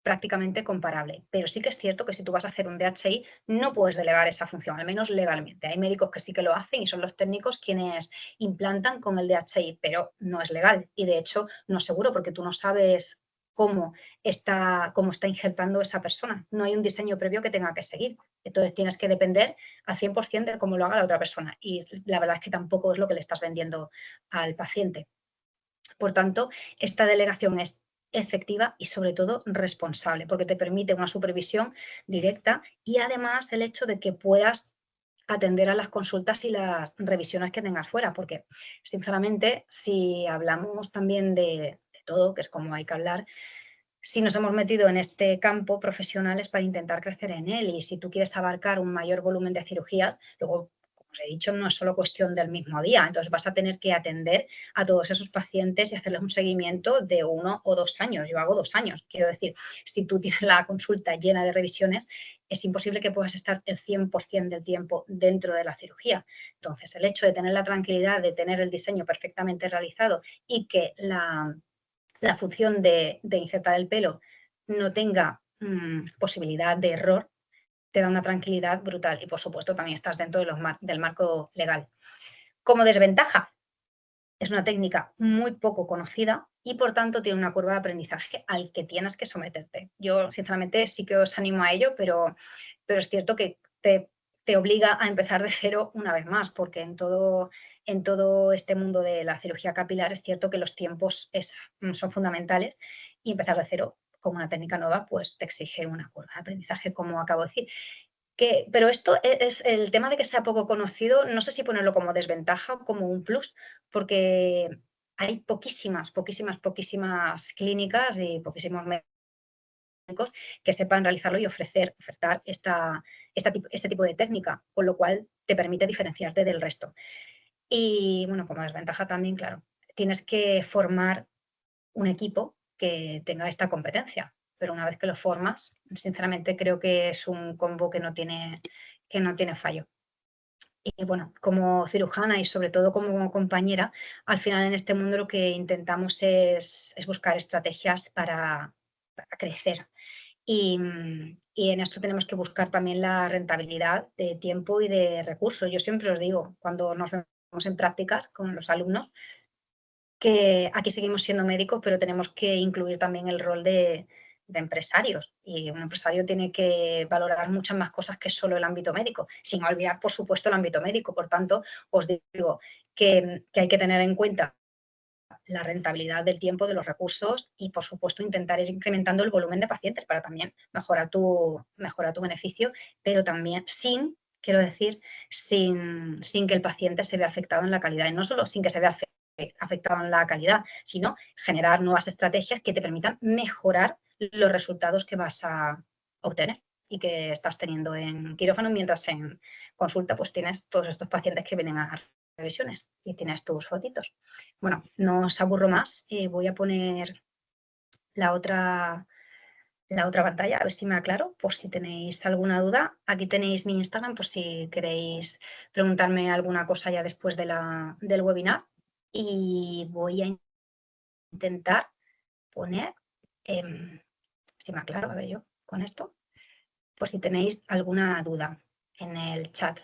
prácticamente comparable. Pero sí que es cierto que si tú vas a hacer un DHI, no puedes delegar esa función, al menos legalmente. Hay médicos que sí que lo hacen y son los técnicos quienes implantan con el DHI, pero no es legal. Y de hecho, no es seguro porque tú no sabes cómo está injertando esa persona. No hay un diseño previo que tenga que seguir. Entonces tienes que depender al 100% de cómo lo haga la otra persona. Y la verdad es que tampoco es lo que le estás vendiendo al paciente. Por tanto, esta delegación es efectiva y sobre todo responsable, porque te permite una supervisión directa y además el hecho de que puedas atender a las consultas y las revisiones que tengas fuera, porque sinceramente, si hablamos también de todo, que es como hay que hablar, si nos hemos metido en este campo profesional es para intentar crecer en él y si tú quieres abarcar un mayor volumen de cirugías, luego os he dicho, no es solo cuestión del mismo día. Entonces vas a tener que atender a todos esos pacientes y hacerles un seguimiento de 1 o 2 años. Yo hago 2 años. Quiero decir, si tú tienes la consulta llena de revisiones, es imposible que puedas estar el 100% del tiempo dentro de la cirugía. Entonces, el hecho de tener la tranquilidad de tener el diseño perfectamente realizado y que la función de injertar el pelo no tenga posibilidad de error, te da una tranquilidad brutal y, por supuesto, también estás dentro del marco legal. Como desventaja, es una técnica muy poco conocida y, por tanto, tiene una curva de aprendizaje al que tienes que someterte. Yo, sinceramente, sí que os animo a ello, pero es cierto que te obliga a empezar de cero una vez más, porque en todo este mundo de la cirugía capilar es cierto que los tiempos son fundamentales y empezar de cero con una técnica nueva pues te exige una curva de aprendizaje, como acabo de decir. Pero esto es el tema de que sea poco conocido, no sé si ponerlo como desventaja o como un plus, porque hay poquísimas clínicas y poquísimos médicos que sepan realizarlo y ofertar este tipo de técnica, con lo cual te permite diferenciarte del resto. Y bueno, como desventaja también, claro, tienes que formar un equipo que tenga esta competencia, pero una vez que lo formas, sinceramente creo que es un combo que no tiene fallo. Y bueno, como cirujana y sobre todo como compañera, al final en este mundo lo que intentamos es buscar estrategias para crecer. Y en esto tenemos que buscar también la rentabilidad de tiempo y de recursos. Yo siempre os digo, cuando nos vemos en prácticas con los alumnos, que aquí seguimos siendo médicos, pero tenemos que incluir también el rol de empresarios. Y un empresario tiene que valorar muchas más cosas que solo el ámbito médico, sin olvidar, por supuesto, el ámbito médico. Por tanto, os digo que hay que tener en cuenta la rentabilidad del tiempo, de los recursos y, por supuesto, intentar ir incrementando el volumen de pacientes para también mejorar tu beneficio, pero también quiero decir, sin que el paciente se vea afectado en la calidad. Y no solo sin que se vea afectado en la calidad, sino generar nuevas estrategias que te permitan mejorar los resultados que vas a obtener y que estás teniendo en quirófano, mientras en consulta pues tienes todos estos pacientes que vienen a revisiones y tienes tus fotitos. Bueno, no os aburro más, voy a poner la otra pantalla, a ver si me aclaro, por si tenéis alguna duda. Aquí tenéis mi Instagram, por si queréis preguntarme alguna cosa ya después del webinar. Y voy a intentar poner, si me aclaro, a ver yo, con esto, por si tenéis alguna duda en el chat.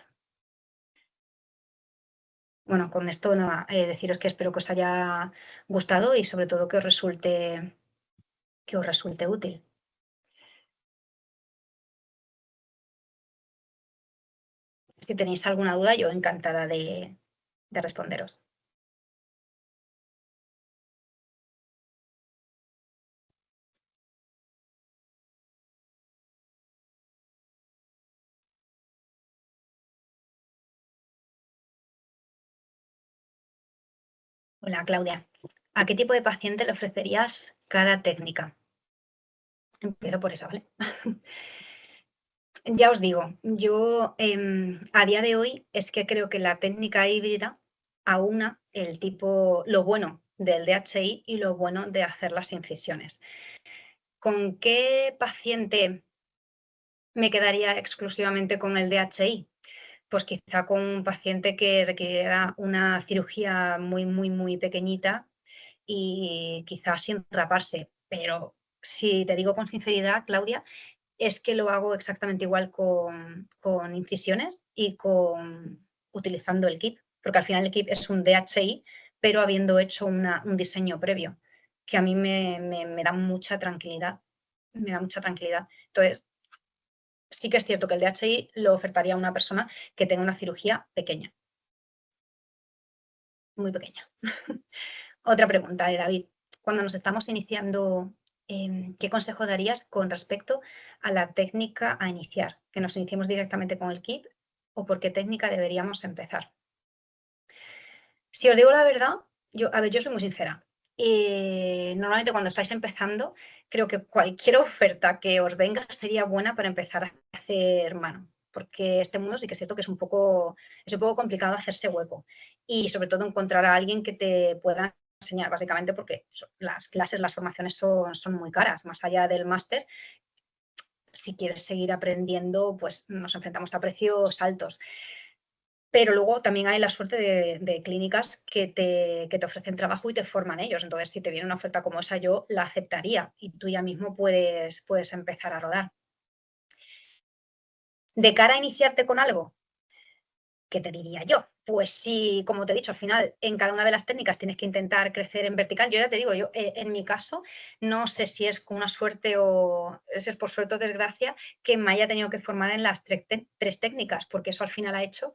Bueno, con esto nada, deciros que espero que os haya gustado y sobre todo que os resulte útil. Si tenéis alguna duda, yo encantada de responderos. Hola, Claudia. ¿A qué tipo de paciente le ofrecerías cada técnica? Empiezo por esa, ¿vale? Ya os digo, yo a día de hoy es que creo que la técnica híbrida aúna lo bueno del DHI y lo bueno de hacer las incisiones. ¿Con qué paciente me quedaría exclusivamente con el DHI? Pues quizá con un paciente que requiriera una cirugía muy, muy, muy pequeñita y quizás sin raparse. Pero si te digo con sinceridad, Claudia, es que lo hago exactamente igual con incisiones y utilizando el kit, porque al final el kit es un DHI, pero habiendo hecho un diseño previo, que a mí me da mucha tranquilidad. Me da mucha tranquilidad. Entonces, sí que es cierto que el DHI lo ofertaría a una persona que tenga una cirugía pequeña, muy pequeña. Otra pregunta de David. Cuando nos estamos iniciando, ¿qué consejo darías con respecto a la técnica a iniciar? ¿Que nos iniciemos directamente con el kit o por qué técnica deberíamos empezar? Si os digo la verdad, yo soy muy sincera. Normalmente cuando estáis empezando, creo que cualquier oferta que os venga sería buena para empezar a hacer mano. porque este mundo sí que es cierto que es un poco complicado hacerse hueco y sobre todo encontrar a alguien que te pueda enseñar, básicamente porque las clases, las formaciones son muy caras, más allá del máster. Si quieres seguir aprendiendo, pues nos enfrentamos a precios altos. Pero luego también hay la suerte de clínicas que te ofrecen trabajo y te forman ellos. Entonces, si te viene una oferta como esa, yo la aceptaría y tú ya mismo puedes empezar a rodar. De cara a iniciarte con algo, ¿qué te diría yo? Pues sí, como te he dicho, al final en cada una de las técnicas tienes que intentar crecer en vertical. Yo ya te digo, yo en mi caso, no sé si es con una suerte o es por suerte o desgracia que me haya tenido que formar en las tres técnicas, porque eso al final ha hecho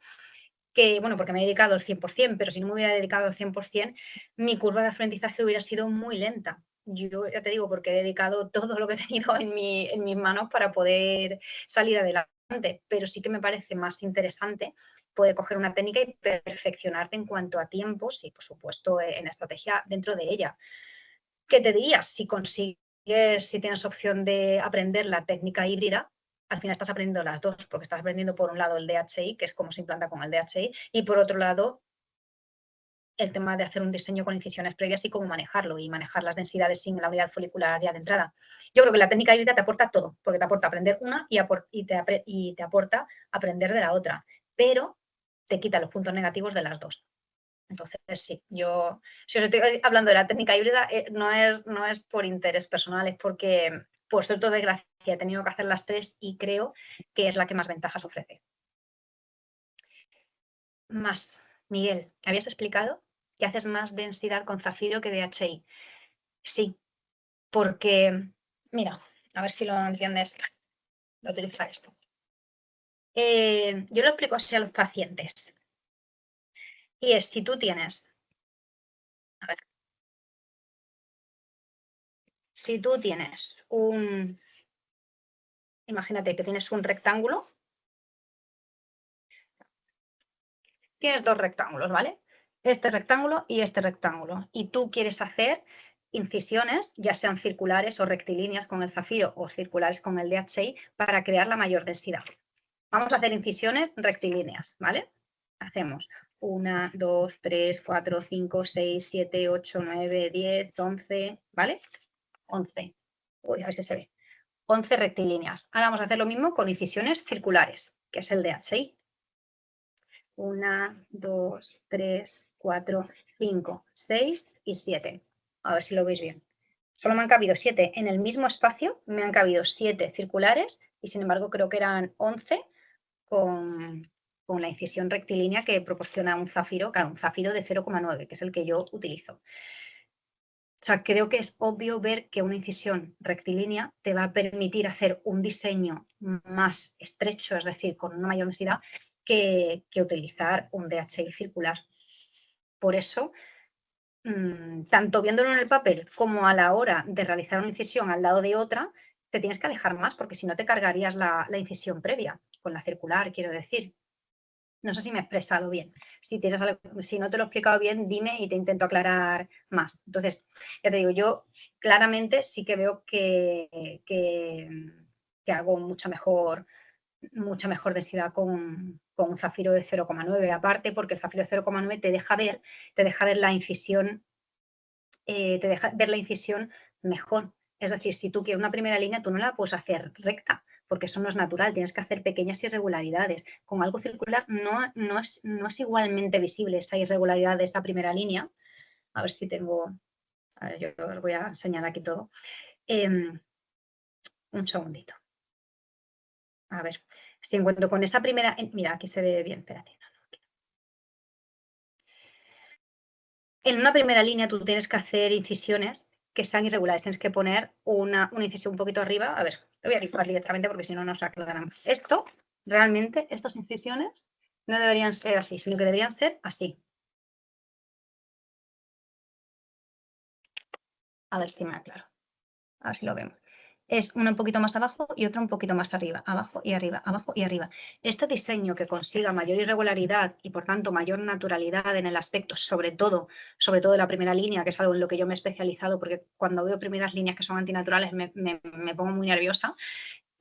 que, bueno, porque me he dedicado al 100%, pero si no me hubiera dedicado al 100%, mi curva de aprendizaje hubiera sido muy lenta. Yo ya te digo, porque he dedicado todo lo que he tenido en mis manos para poder salir adelante, pero sí que me parece más interesante poder coger una técnica y perfeccionarte en cuanto a tiempos y, por supuesto, en estrategia dentro de ella. ¿Qué te dirías? Si consigues, si tienes opción de aprender la técnica híbrida, al final estás aprendiendo las dos, porque estás aprendiendo por un lado el DHI, que es cómo se implanta con el DHI, y por otro lado el tema de hacer un diseño con incisiones previas y cómo manejarlo y manejar las densidades sin la unidad folicular ya de entrada. Yo creo que la técnica híbrida te aporta todo, porque te aporta aprender una y te aporta aprender de la otra, pero te quita los puntos negativos de las dos. Entonces, sí, yo, si os estoy hablando de la técnica híbrida, no es por interés personal, es porque, por suerte o desgracia, he tenido que hacer las tres y creo que es la que más ventajas ofrece. Más, Miguel, habías explicado que haces más densidad con zafiro que DHI. Sí, porque, mira, a ver si lo entiendes, lo utiliza esto. Yo lo explico así a los pacientes. Y es, si tú tienes, a ver, si tú tienes imagínate que tienes un rectángulo, tienes dos rectángulos, ¿vale? Este rectángulo y este rectángulo. Y tú quieres hacer incisiones, ya sean circulares o rectilíneas con el zafiro o circulares con el DHI, para crear la mayor densidad. Vamos a hacer incisiones rectilíneas, ¿vale? Hacemos 1, 2, 3, 4, 5, 6, 7, 8, 9, 10, 11, ¿vale? 11. Uy, a ver si se ve. 11 rectilíneas. Ahora vamos a hacer lo mismo con incisiones circulares, que es el DHI. 1, 2, 3, 4, 5, 6 y 7. A ver si lo veis bien. Solo me han cabido 7 en el mismo espacio, me han cabido 7 circulares y sin embargo creo que eran 11 con la incisión rectilínea que proporciona un zafiro, claro, un zafiro de 0,9, que es el que yo utilizo. O sea, creo que es obvio ver que una incisión rectilínea te va a permitir hacer un diseño más estrecho, es decir, con una mayor densidad, que utilizar un DHI circular. Por eso, tanto viéndolo en el papel como a la hora de realizar una incisión al lado de otra, te tienes que alejar más porque si no te cargarías la incisión previa, con la circular, quiero decir. No sé si me he expresado bien. Si no te lo he explicado bien, dime y te intento aclarar más. Entonces, ya te digo, yo claramente sí que veo que hago mucha mejor densidad con un zafiro de 0,9. Aparte, porque el zafiro de 0,9 te deja ver la incisión, mejor. Es decir, si tú quieres una primera línea, tú no la puedes hacer recta, porque eso no es natural, tienes que hacer pequeñas irregularidades. Con algo circular no es igualmente visible esa irregularidad de esa primera línea. A ver si tengo, a ver, yo os voy a enseñar aquí todo. Un segundito. A ver, si encuentro con esa primera, mira, aquí se ve bien, espérate. En una primera línea tú tienes que hacer incisiones que sean irregulares. Tienes que poner una incisión un poquito arriba. A ver, lo voy a dibujar directamente porque si no nos aclararán. Esto, realmente, estas incisiones no deberían ser así, sino que deberían ser así. A ver si me aclaro. A ver si lo vemos. Es una un poquito más abajo y otra un poquito más arriba, abajo y arriba, abajo y arriba. Este diseño que consiga mayor irregularidad y por tanto mayor naturalidad en el aspecto, sobre todo de la primera línea, que es algo en lo que yo me he especializado, porque cuando veo primeras líneas que son antinaturales me pongo muy nerviosa,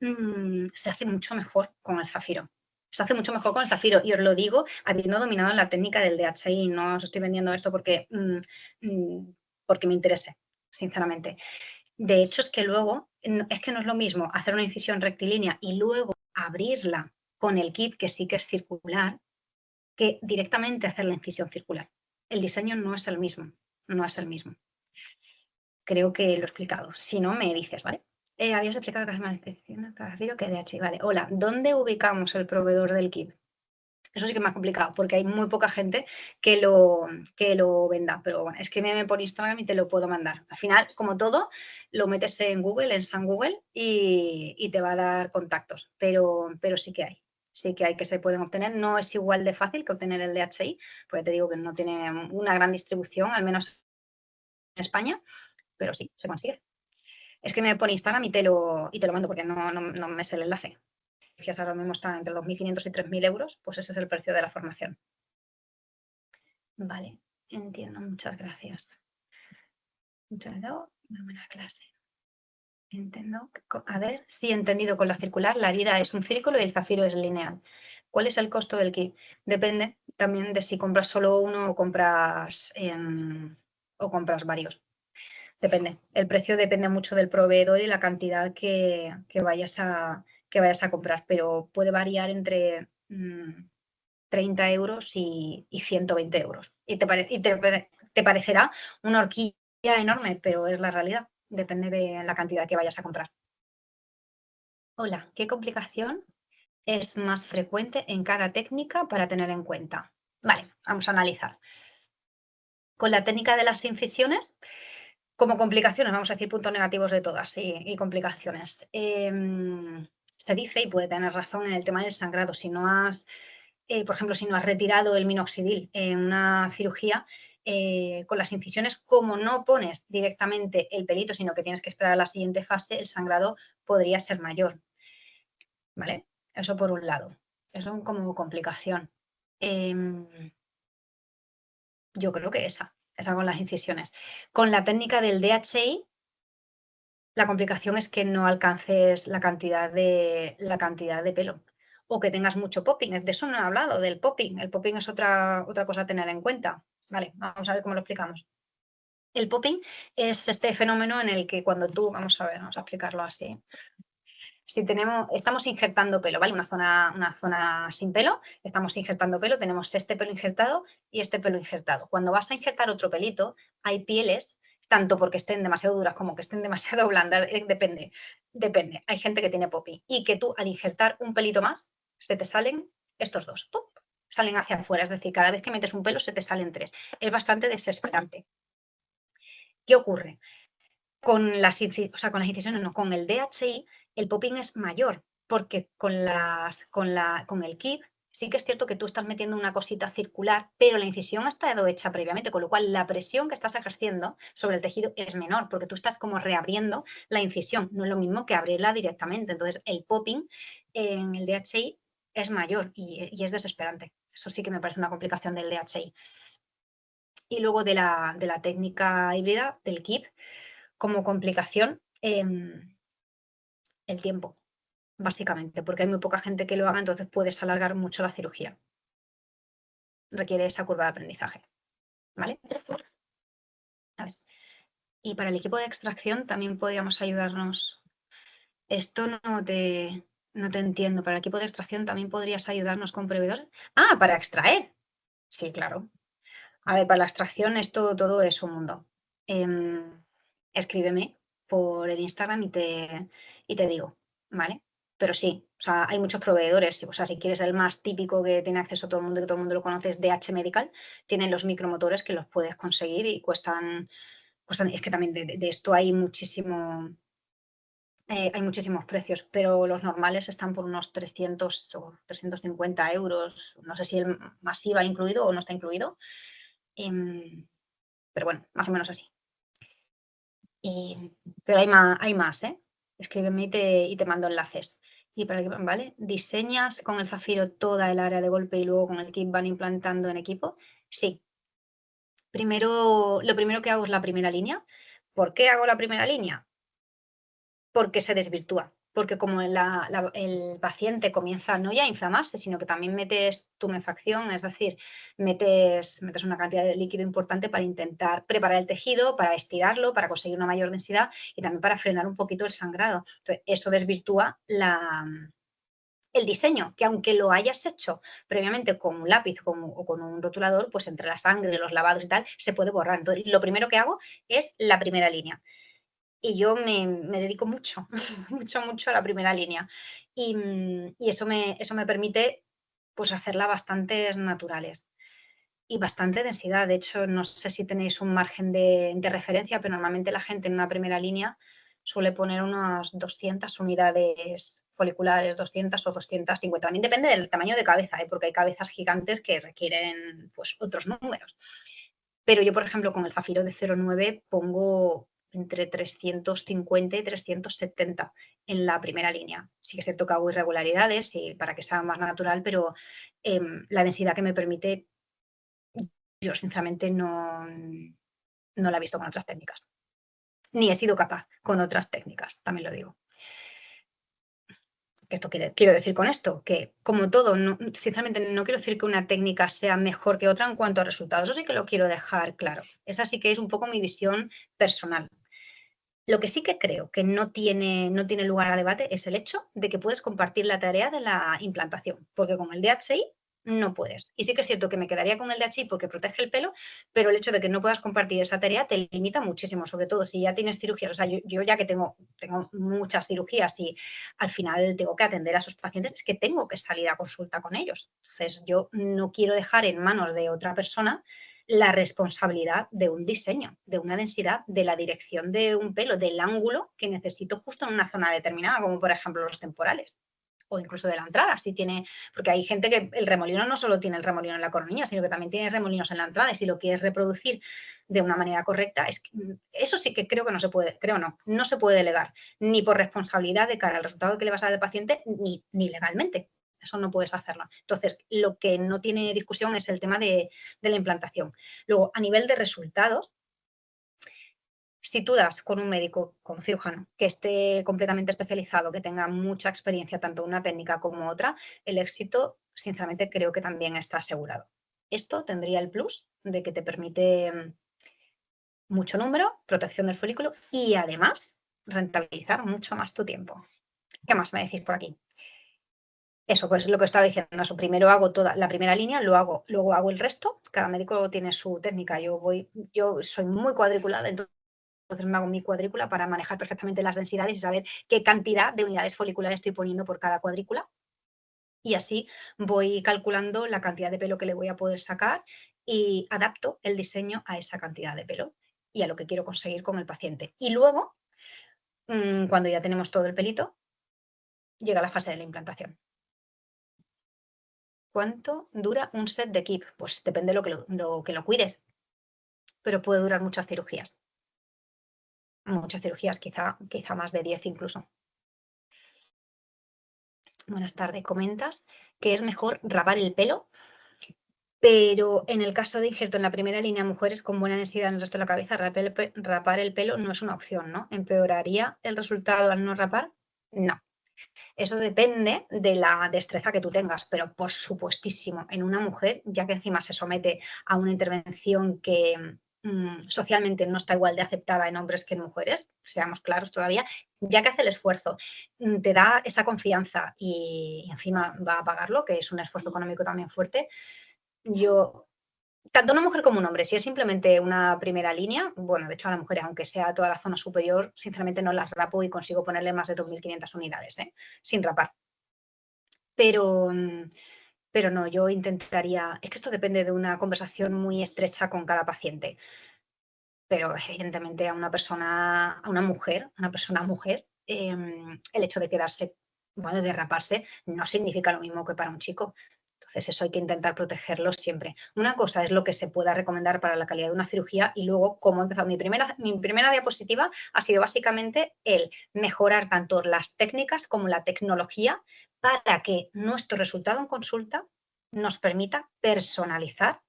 se hace mucho mejor con el zafiro. se hace mucho mejor con el zafiro, y os lo digo habiendo dominado la técnica del DHI, no os estoy vendiendo esto porque me interese, sinceramente. De hecho, es que luego, es que no es lo mismo hacer una incisión rectilínea y luego abrirla con el kit, que sí que es circular, que directamente hacer la incisión circular. El diseño no es el mismo, no es el mismo. Creo que lo he explicado. Si no, me dices, ¿vale? Habías explicado que es más zafiro que DHI. Vale, hola, ¿dónde ubicamos el proveedor del kit? Eso sí que es más complicado, porque hay muy poca gente que lo venda. Pero bueno, escríbeme por Instagram y te lo puedo mandar. Al final, como todo, lo metes en Google, en San Google, y te va a dar contactos. Pero sí que hay. Sí que hay, que se pueden obtener. No es igual de fácil que obtener el DHI, porque te digo que no tiene una gran distribución, al menos en España, pero sí, se consigue. Escríbeme por Instagram y te lo mando, porque no me sé el enlace. Que ahora mismo está entre los 1.500 y 3.000 euros, pues ese es el precio de la formación. Vale, entiendo, muchas gracias. Muchas gracias, una buena clase. Entiendo. A ver, sí, he entendido. Con la circular, la herida es un círculo y el zafiro es lineal. ¿Cuál es el costo del kit? Depende también de si compras solo uno o compras varios. Depende. El precio depende mucho del proveedor y la cantidad que vayas a comprar, pero puede variar entre 30 euros y 120 euros. Y te parecerá una horquilla enorme, pero es la realidad. Depende de la cantidad que vayas a comprar. Hola, ¿qué complicación es más frecuente en cada técnica para tener en cuenta? Vale, vamos a analizar. Con la técnica de las incisiones, como complicaciones, vamos a decir puntos negativos de todas y complicaciones. Se dice, y puede tener razón, en el tema del sangrado. Si no has, por ejemplo, si no has retirado el minoxidil en una cirugía, con las incisiones, como no pones directamente el pelito, sino que tienes que esperar a la siguiente fase, el sangrado podría ser mayor. ¿Vale? Eso por un lado. Eso como complicación. Yo creo que esa con las incisiones. Con la técnica del DHI, la complicación es que no alcances la cantidad de pelo o que tengas mucho popping. De eso no he hablado, del popping. El popping es otra cosa a tener en cuenta. Vale, vamos a ver cómo lo explicamos. El popping es este fenómeno en el que cuando tú, vamos a explicarlo así. Si estamos injertando pelo, ¿vale? Una zona sin pelo, estamos injertando pelo, tenemos este pelo injertado y este pelo injertado. Cuando vas a injertar otro pelito, hay pieles, tanto porque estén demasiado duras como que estén demasiado blandas, depende. Hay gente que tiene popping y que tú al injertar un pelito más, se te salen estos dos, ¡pum!, salen hacia afuera, es decir, cada vez que metes un pelo se te salen tres. Es bastante desesperante. ¿Qué ocurre? Con las incisiones, no, con el DHI, el popping es mayor, porque con el kit sí que es cierto que tú estás metiendo una cosita circular, pero la incisión ha estado hecha previamente, con lo cual la presión que estás ejerciendo sobre el tejido es menor, porque tú estás como reabriendo la incisión, no es lo mismo que abrirla directamente. Entonces, el popping en el DHI es mayor y es desesperante. Eso sí que me parece una complicación del DHI. Y luego de la técnica híbrida, del kit, como complicación, el tiempo, básicamente, porque hay muy poca gente que lo haga, entonces puedes alargar mucho la cirugía. Requiere esa curva de aprendizaje, ¿vale? A ver. Y para el equipo de extracción también podríamos ayudarnos. Esto no te entiendo. Para el equipo de extracción también podrías ayudarnos con proveedores. Ah, para extraer. Sí, claro. A ver, para la extracción esto todo es un mundo. Escríbeme por el Instagram y te digo, ¿vale? Pero sí, o sea, hay muchos proveedores. O sea, si quieres el más típico que tiene acceso a todo el mundo, que todo el mundo lo conoce, es DH Medical, tienen los micromotores que los puedes conseguir y cuestan es que también de esto hay muchísimos precios, pero los normales están por unos 300 o 350 euros. No sé si el masiva incluido o no está incluido. Pero bueno, más o menos así. Pero hay más, ¿eh? Escríbeme y te mando enlaces. Y para que, ¿vale? ¿Diseñas con el zafiro toda el área de golpe y luego con el kit van implantando en equipo? Sí. Lo primero que hago es la primera línea. ¿Por qué hago la primera línea? Porque se desvirtúa. porque como el paciente comienza no ya a inflamarse, sino que también metes tumefacción, es decir, metes una cantidad de líquido importante para intentar preparar el tejido, para estirarlo, para conseguir una mayor densidad y también para frenar un poquito el sangrado. Entonces, eso desvirtúa el diseño, que aunque lo hayas hecho previamente con un lápiz o con un rotulador, pues entre la sangre, los lavados y tal, se puede borrar. Entonces, lo primero que hago es la primera línea. Y yo me dedico mucho, mucho a la primera línea. Y eso me permite pues hacerla bastantes naturales y bastante densidad. De hecho, no sé si tenéis un margen de referencia, pero normalmente la gente en una primera línea suele poner unas 200 unidades foliculares, 200 o 250. También depende del tamaño de cabeza, ¿eh? Porque hay cabezas gigantes que requieren pues, otros números. Pero yo, por ejemplo, con el Zafiro de 0,9 pongo entre 350 y 370 en la primera línea. Sí que se toca irregularidades y para que sea más natural, pero la densidad que me permite, yo sinceramente no la he visto con otras técnicas. Ni he sido capaz con otras técnicas, también lo digo. Esto quiero decir con esto, que como todo, sinceramente no quiero decir que una técnica sea mejor que otra en cuanto a resultados, eso sí que lo quiero dejar claro. Esa sí que es un poco mi visión personal. Lo que sí que creo que no tiene lugar a debate es el hecho de que puedes compartir la tarea de la implantación, porque con el DHI no puedes. Y sí que es cierto que me quedaría con el DHI porque protege el pelo, pero el hecho de que no puedas compartir esa tarea te limita muchísimo, sobre todo si ya tienes cirugías. O sea, yo ya que tengo muchas cirugías y al final tengo que atender a esos pacientes, es que tengo que salir a consulta con ellos. Entonces, yo no quiero dejar en manos de otra persona la responsabilidad de un diseño, de una densidad, de la dirección de un pelo, del ángulo que necesito justo en una zona determinada, como por ejemplo los temporales o incluso de la entrada, si tiene, porque hay gente que el remolino no solo tiene el remolino en la coronilla, sino que también tiene remolinos en la entrada y si lo quieres reproducir de una manera correcta, eso sí que creo que no se puede, no se puede delegar, ni por responsabilidad de cara al resultado que le vas a dar al paciente, ni legalmente. Eso no puedes hacerlo. Entonces, lo que no tiene discusión es el tema de la implantación. Luego, a nivel de resultados, si tú das con un médico, con un cirujano, que esté completamente especializado, que tenga mucha experiencia, tanto una técnica como otra, el éxito, sinceramente, creo que también está asegurado. Esto tendría el plus de que te permite mucho número, protección del folículo y además rentabilizar mucho más tu tiempo. ¿Qué más me decís por aquí? Eso, pues lo que estaba diciendo, eso, primero hago toda la primera línea, luego hago el resto, cada médico tiene su técnica, yo soy muy cuadriculada, entonces me hago mi cuadrícula para manejar perfectamente las densidades y saber qué cantidad de unidades foliculares estoy poniendo por cada cuadrícula y así voy calculando la cantidad de pelo que le voy a poder sacar y adapto el diseño a esa cantidad de pelo y a lo que quiero conseguir con el paciente. Y luego, cuando ya tenemos todo el pelito, llega la fase de la implantación. ¿Cuánto dura un set de kip? Pues depende de lo que lo cuides, pero puede durar muchas cirugías. Muchas cirugías, quizá más de 10 incluso. Buenas tardes. Comentas que es mejor rapar el pelo, pero en el caso de injerto en la primera línea, mujeres con buena densidad en el resto de la cabeza, rapar el pelo no es una opción, ¿no? ¿Empeoraría el resultado al no rapar? No. Eso depende de la destreza que tú tengas, pero por supuestísimo, en una mujer, ya que encima se somete a una intervención que socialmente no está igual de aceptada en hombres que en mujeres, seamos claros todavía, ya que hace el esfuerzo, te da esa confianza y encima va a pagarlo, que es un esfuerzo económico también fuerte, yo tanto una mujer como un hombre, si es simplemente una primera línea, bueno, de hecho a la mujer, aunque sea toda la zona superior, sinceramente no las rapo y consigo ponerle más de 2.500 unidades, sin rapar. Pero, pero no, yo intentaría, es que esto depende de una conversación muy estrecha con cada paciente, pero evidentemente a una persona, a una persona mujer, el hecho de quedarse, bueno, de raparse, no significa lo mismo que para un chico. Entonces, eso hay que intentar protegerlo siempre. Una cosa es lo que se pueda recomendar para la calidad de una cirugía y luego cómo he empezado. Mi primera diapositiva ha sido básicamente el mejorar tanto las técnicas como la tecnología para que nuestro resultado en consulta nos permita personalizar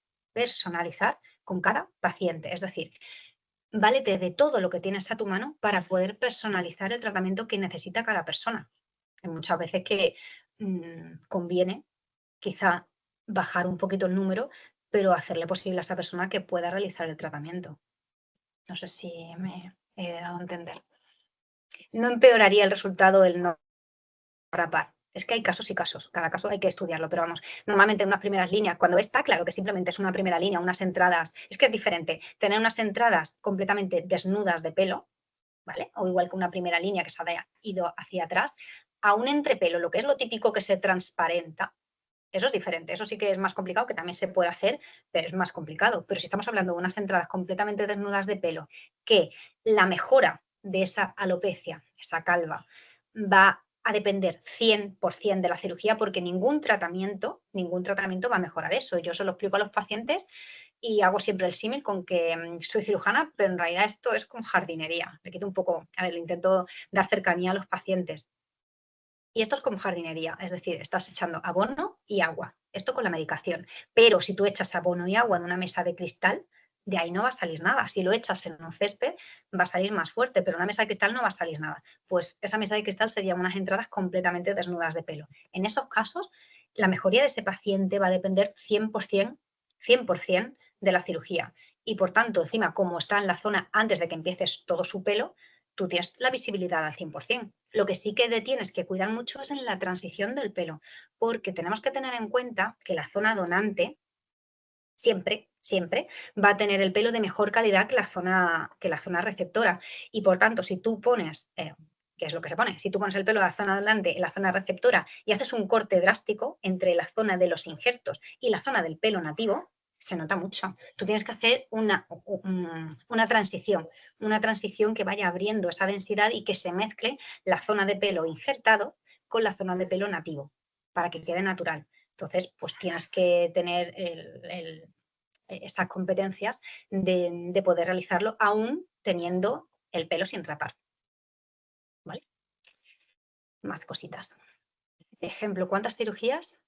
con cada paciente. Es decir, válete de todo lo que tienes a tu mano para poder personalizar el tratamiento que necesita cada persona. Hay muchas veces que conviene quizá bajar un poquito el número, pero hacerle posible a esa persona que pueda realizar el tratamiento. No sé si me he dado a entender. No empeoraría el resultado el no rapar. Es que hay casos y casos, cada caso hay que estudiarlo, pero vamos, normalmente en unas primeras líneas, cuando está claro que simplemente es una primera línea, unas entradas, es que es diferente tener unas entradas completamente desnudas de pelo, ¿vale? O igual que una primera línea que se ha ido hacia atrás, a un entrepelo, lo que es lo típico que se transparenta, eso es diferente, eso sí que es más complicado, que también se puede hacer, pero es más complicado. Pero si estamos hablando de unas entradas completamente desnudas de pelo, que la mejora de esa alopecia, esa calva, va a depender 100% de la cirugía, porque ningún tratamiento va a mejorar eso. Yo se lo explico a los pacientes y hago siempre el símil con que soy cirujana, pero en realidad esto es como jardinería. Le quito un poco, a ver, le intento dar cercanía a los pacientes. Y esto es como jardinería, es decir, estás echando abono y agua, esto con la medicación. Pero si tú echas abono y agua en una mesa de cristal, de ahí no va a salir nada. Si lo echas en un césped, va a salir más fuerte, pero en una mesa de cristal no va a salir nada. Pues esa mesa de cristal serían unas entradas completamente desnudas de pelo. En esos casos, la mejoría de ese paciente va a depender 100% de la cirugía. Y por tanto, encima, como está en la zona antes de que empieces todo su pelo, tú tienes la visibilidad al 100%. Lo que sí que tienes que cuidar mucho es en la transición del pelo, porque tenemos que tener en cuenta que la zona donante siempre va a tener el pelo de mejor calidad que la zona receptora. Y por tanto, si tú pones, ¿qué es lo que se pone? Si tú pones el pelo de la zona donante en la zona receptora y haces un corte drástico entre la zona de los injertos y la zona del pelo nativo, se nota mucho. Tú tienes que hacer una transición que vaya abriendo esa densidad y que se mezcle la zona de pelo injertado con la zona de pelo nativo para que quede natural. Entonces, pues tienes que tener estas competencias de poder realizarlo aún teniendo el pelo sin rapar. ¿Vale? Más cositas. Ejemplo, ¿cuántas cirugías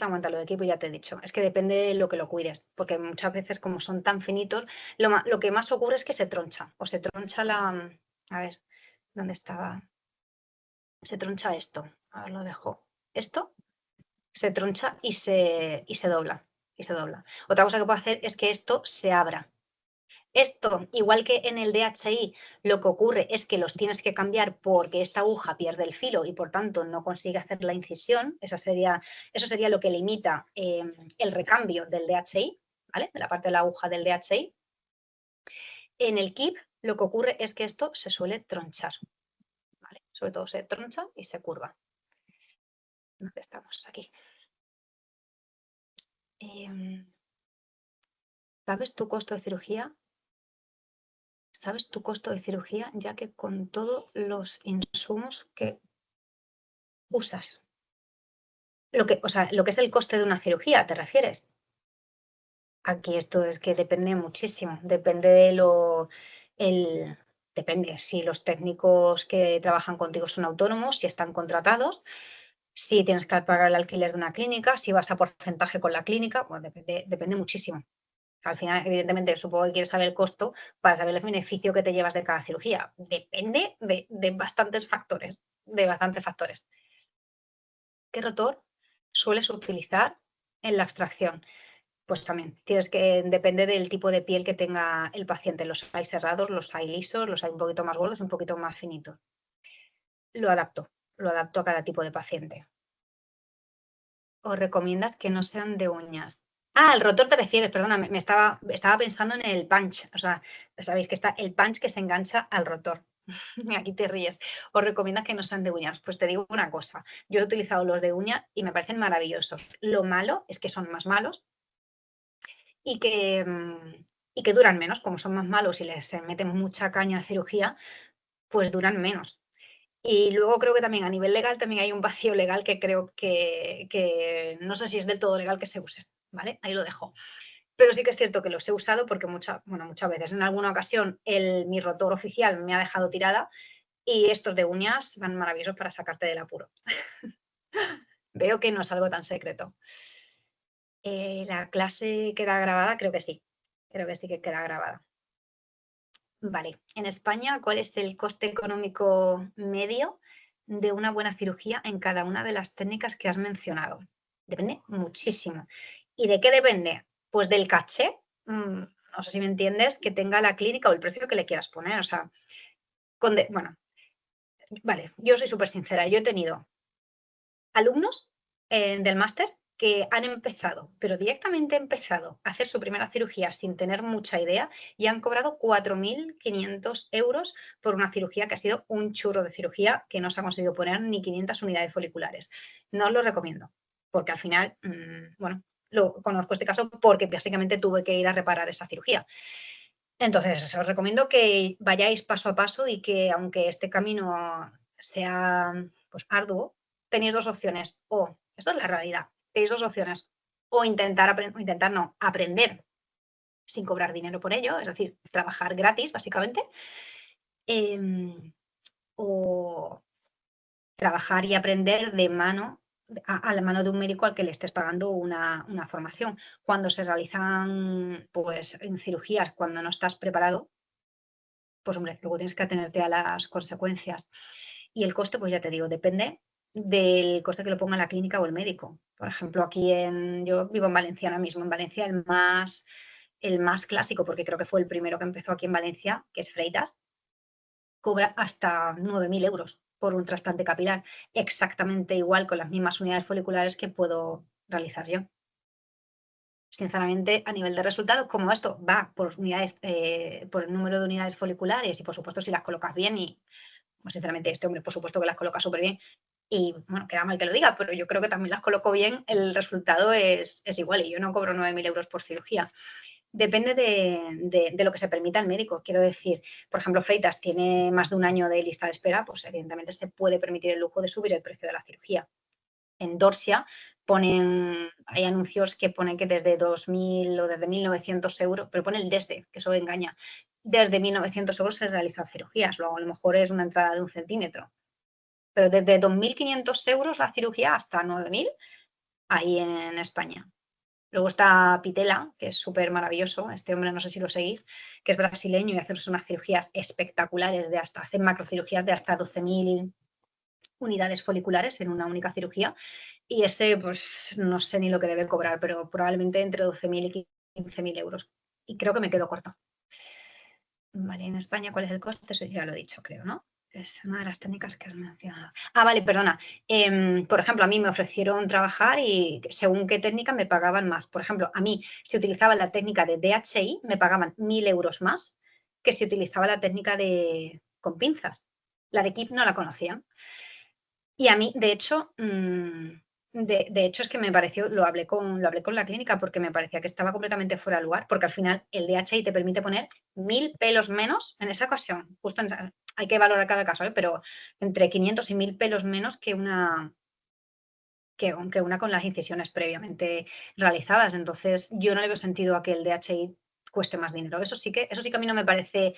aguanta lo de equipo? Ya te he dicho. Es que depende de lo que lo cuides, porque muchas veces, como son tan finitos, lo que más ocurre es que se troncha, o se troncha la. A ver, ¿dónde estaba? Se troncha esto. A ver, lo dejo. Esto se troncha y se dobla. Y se dobla. Otra cosa que puedo hacer es que esto se abra. Esto, igual que en el DHI, lo que ocurre es que los tienes que cambiar porque esta aguja pierde el filo y por tanto no consigue hacer la incisión. Eso sería lo que limita el recambio del DHI, ¿vale? De la parte de la aguja del DHI. En el KIP lo que ocurre es que esto se suele tronchar, ¿vale? Sobre todo se troncha y se curva. ¿Dónde estamos? Aquí. ¿Sabes tu costo de cirugía? ¿Sabes tu costo de cirugía? Ya que con todos los insumos que usas. Lo que es el coste de una cirugía, ¿te refieres? Aquí esto es que depende muchísimo, depende el, depende si los técnicos que trabajan contigo son autónomos, si están contratados, si tienes que pagar el alquiler de una clínica, si vas a porcentaje con la clínica, bueno, depende muchísimo. Al final, evidentemente, supongo que quieres saber el costo para saber el beneficio que te llevas de cada cirugía. Depende de bastantes factores, de bastantes factores. ¿Qué rotor sueles utilizar en la extracción? Pues también depende del tipo de piel que tenga el paciente. Los hay cerrados, los hay lisos, los hay un poquito más gordos y un poquito más finitos. Lo adapto a cada tipo de paciente. ¿O recomiendas que no sean de uñas? Ah, el rotor te refieres, perdona, estaba pensando en el punch. O sea, sabéis que está el punch que se engancha al rotor. Aquí te ríes. ¿O recomiendas que no sean de uñas? Pues te digo una cosa. Yo he utilizado los de uña y me parecen maravillosos. Lo malo es que son más malos y que duran menos, como son más malos y les meten mucha caña a cirugía, pues duran menos. Y luego creo que también a nivel legal también hay un vacío legal que creo que no sé si es del todo legal que se use, ¿vale? Ahí lo dejo. Pero sí que es cierto que los he usado porque muchas veces en alguna ocasión mi rotor oficial me ha dejado tirada y estos de uñas van maravillosos para sacarte del apuro. Veo que no es algo tan secreto. La clase queda grabada, creo que sí que queda grabada. Vale, en España, ¿cuál es el coste económico medio de una buena cirugía en cada una de las técnicas que has mencionado? Depende muchísimo. ¿Y de qué depende? Pues del caché, no sé si me entiendes, que tenga la clínica o el precio que le quieras poner. O sea, bueno, vale, yo soy súper sincera. Yo he tenido alumnos del máster que han empezado, pero directamente empezado a hacer su primera cirugía sin tener mucha idea y han cobrado 4.500 euros por una cirugía que ha sido un churro de cirugía que no se ha conseguido poner ni 500 unidades foliculares. No os lo recomiendo, porque al final, bueno, lo conozco este caso porque básicamente tuve que ir a reparar esa cirugía. Entonces, os recomiendo que vayáis paso a paso y que aunque este camino sea pues arduo, tenéis dos opciones. O, esto es la realidad, tenéis dos opciones. O intentar no, aprender sin cobrar dinero por ello, es decir, trabajar gratis, básicamente. O trabajar y aprender de mano, a la mano de un médico al que le estés pagando una formación. Cuando se realizan pues, en cirugías, cuando no estás preparado, pues hombre, luego tienes que atenerte a las consecuencias. Y el coste, pues ya te digo, depende del coste que lo ponga la clínica o el médico. Por ejemplo, yo vivo en Valencia ahora mismo, en Valencia el más clásico, porque creo que fue el primero que empezó aquí en Valencia, que es Freitas, cobra hasta 9.000 euros por un trasplante capilar, exactamente igual con las mismas unidades foliculares que puedo realizar yo. Sinceramente, a nivel de resultados, como esto va por unidades, por el número de unidades foliculares y por supuesto si las colocas bien y pues, sinceramente este hombre por supuesto que las coloca súper bien y bueno, queda mal que lo diga, pero yo creo que también las coloco bien, el resultado es igual y yo no cobro 9.000 euros por cirugía. Depende de lo que se permita el médico. Quiero decir, por ejemplo, Freitas tiene más de un año de lista de espera, pues evidentemente se puede permitir el lujo de subir el precio de la cirugía. En Dorsia hay anuncios que ponen que desde 2.000 o desde 1.900 euros, pero pone el desde, que eso engaña. Desde 1.900 euros se realizan cirugías, luego a lo mejor es una entrada de 1 centímetro. Pero desde 2.500 euros la cirugía hasta 9.000 ahí en España. Luego está Pitela, que es súper maravilloso. Este hombre, no sé si lo seguís, que es brasileño y hace unas cirugías espectaculares hace macrocirugías de hasta 12.000 unidades foliculares en una única cirugía. Y ese, pues no sé ni lo que debe cobrar, pero probablemente entre 12.000 y 15.000 euros. Y creo que me quedo corta. Vale, en España, ¿cuál es el coste? Eso ya lo he dicho, creo, ¿no? Es una de las técnicas que has mencionado. Ah, vale, perdona. Por ejemplo, a mí me ofrecieron trabajar y según qué técnica me pagaban más. Por ejemplo, a mí, si utilizaba la técnica de DHI, me pagaban 1.000 euros más que si utilizaba la técnica con pinzas. La de KIP no la conocían. Y a mí, de hecho, de hecho es que me pareció, lo hablé con la clínica porque me parecía que estaba completamente fuera de lugar, porque al final el DHI te permite poner 1.000 pelos menos en esa ocasión. Hay que valorar cada caso, pero entre 500 y 1.000 pelos menos que una con las incisiones previamente realizadas. Entonces, yo no le veo sentido a que el DHI cueste más dinero. Eso sí que a mí no me parece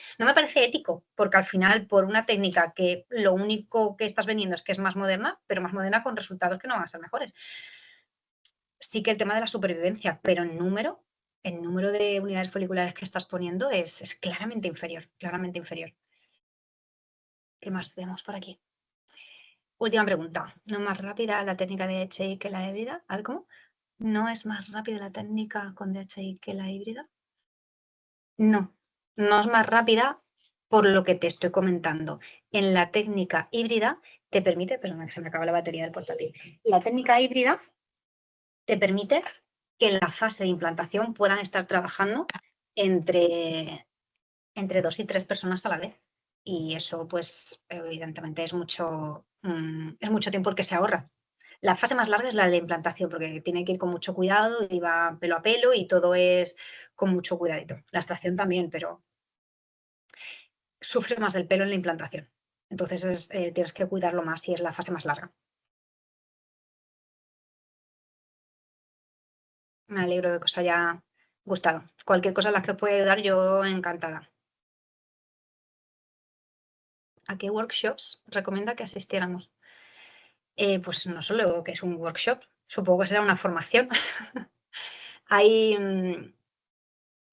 ético, porque al final, por una técnica que lo único que estás vendiendo es que es más moderna, pero más moderna con resultados que no van a ser mejores. Sí que el tema de la supervivencia, pero el número de unidades foliculares que estás poniendo es claramente inferior, claramente inferior. ¿Qué más tenemos por aquí? Última pregunta. ¿No es más rápida la técnica de DHI que la híbrida? A ver, ¿cómo? ¿No es más rápida la técnica con DHI que la híbrida? No, no es más rápida por lo que te estoy comentando. En la técnica híbrida te permite, perdona que se me acaba la batería del portátil. La técnica híbrida te permite que en la fase de implantación puedan estar trabajando entre 2 y 3 personas a la vez. Y eso, pues, evidentemente es mucho tiempo el que se ahorra. La fase más larga es la de implantación, porque tiene que ir con mucho cuidado y va pelo a pelo y todo es con mucho cuidadito. La extracción también, pero sufre más el pelo en la implantación. Entonces tienes que cuidarlo más y es la fase más larga. Me alegro de que os haya gustado. Cualquier cosa en la que os pueda ayudar, yo encantada. ¿A qué workshops recomienda que asistiéramos? Pues no solo que es un workshop, supongo que será una formación. Hay,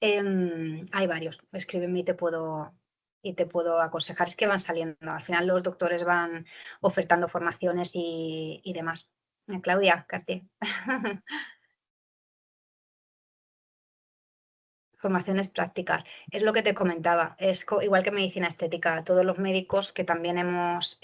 hay varios. Escríbeme y te puedo y te puedo aconsejar. Es que van saliendo. Al final los doctores van ofertando formaciones y demás. Claudia Cartier. Formaciones prácticas. Es lo que te comentaba. Es igual que medicina estética. Todos los médicos que también hemos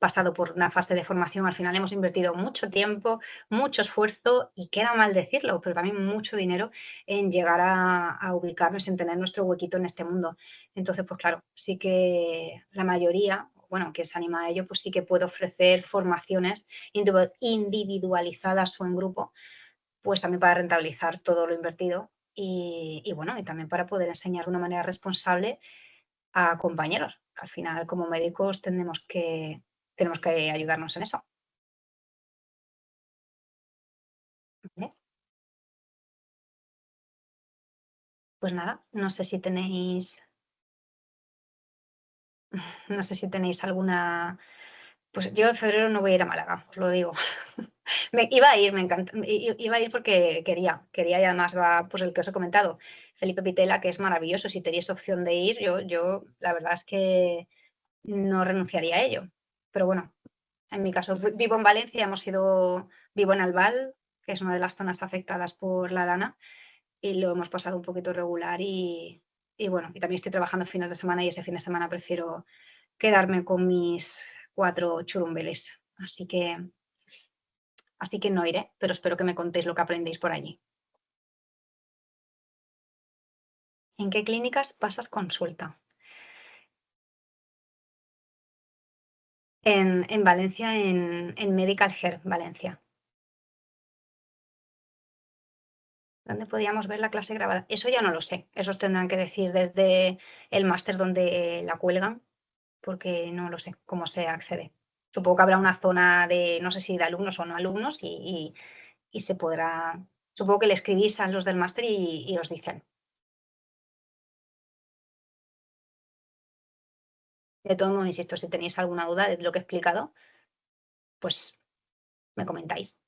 pasado por una fase de formación, al final hemos invertido mucho tiempo, mucho esfuerzo y queda mal decirlo, pero también mucho dinero en llegar a ubicarnos, en tener nuestro huequito en este mundo. Entonces, pues claro, sí que la mayoría, bueno, que se anima a ello, pues sí que puede ofrecer formaciones individualizadas o en grupo, pues también para rentabilizar todo lo invertido y bueno, y también para poder enseñar de una manera responsable a compañeros, que al final como médicos tenemos que ayudarnos en eso. ¿Vale? Pues nada, no sé si tenéis alguna. Pues yo en febrero no voy a ir a Málaga, os lo digo. Me iba a ir, me encanta, iba a ir porque quería y además va pues el que os he comentado, Felipe Pitela, que es maravilloso. Si tenéis opción de ir, yo la verdad es que no renunciaría a ello. Pero bueno, en mi caso, vivo en Valencia, vivo en Albal, que es una de las zonas afectadas por la Dana, y lo hemos pasado un poquito regular y bueno, y también estoy trabajando fines de semana y ese fin de semana prefiero quedarme con mis 4 churumbeles. Así que no iré, pero espero que me contéis lo que aprendéis por allí. ¿En qué clínicas pasas consulta? En Valencia, en Medical Care, Valencia. ¿Dónde podíamos ver la clase grabada? Eso ya no lo sé. Esos tendrán que decir desde el máster donde la cuelgan, porque no lo sé cómo se accede. Supongo que habrá una zona de, no sé si de alumnos o no alumnos, y se podrá. Supongo que le escribís a los del máster y os dicen. De todo modo, insisto, si tenéis alguna duda de lo que he explicado, pues me comentáis.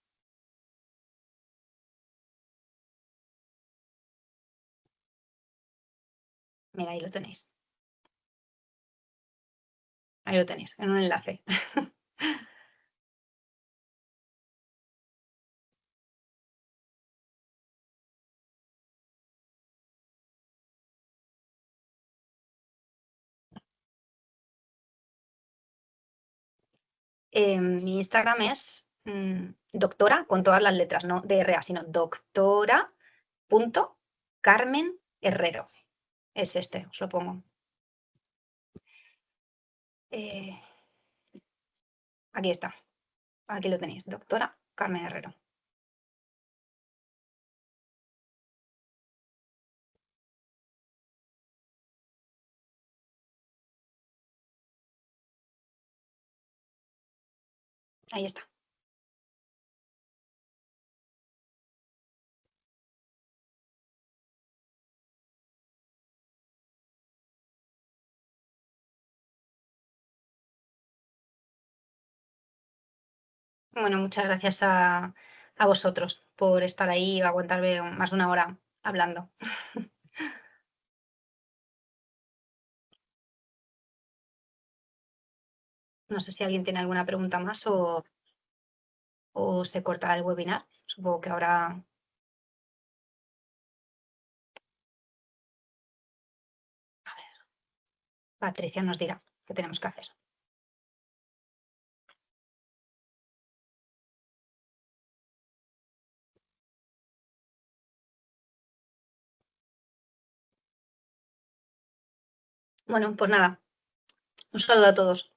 Mira, ahí lo tenéis. Ahí lo tenéis, en un enlace. Mi Instagram es doctora con todas las letras, no DRA, sino doctora.carmen Herrero. Es este, os lo pongo. Eh, Aquí está, aquí lo tenéis, doctora Carmen Herrero. Ahí está. Bueno, muchas gracias a vosotros por estar ahí y aguantarme más de una hora hablando. No sé si alguien tiene alguna pregunta más o se corta el webinar. Supongo que ahora Patricia nos dirá qué tenemos que hacer. Bueno, pues nada, un saludo a todos.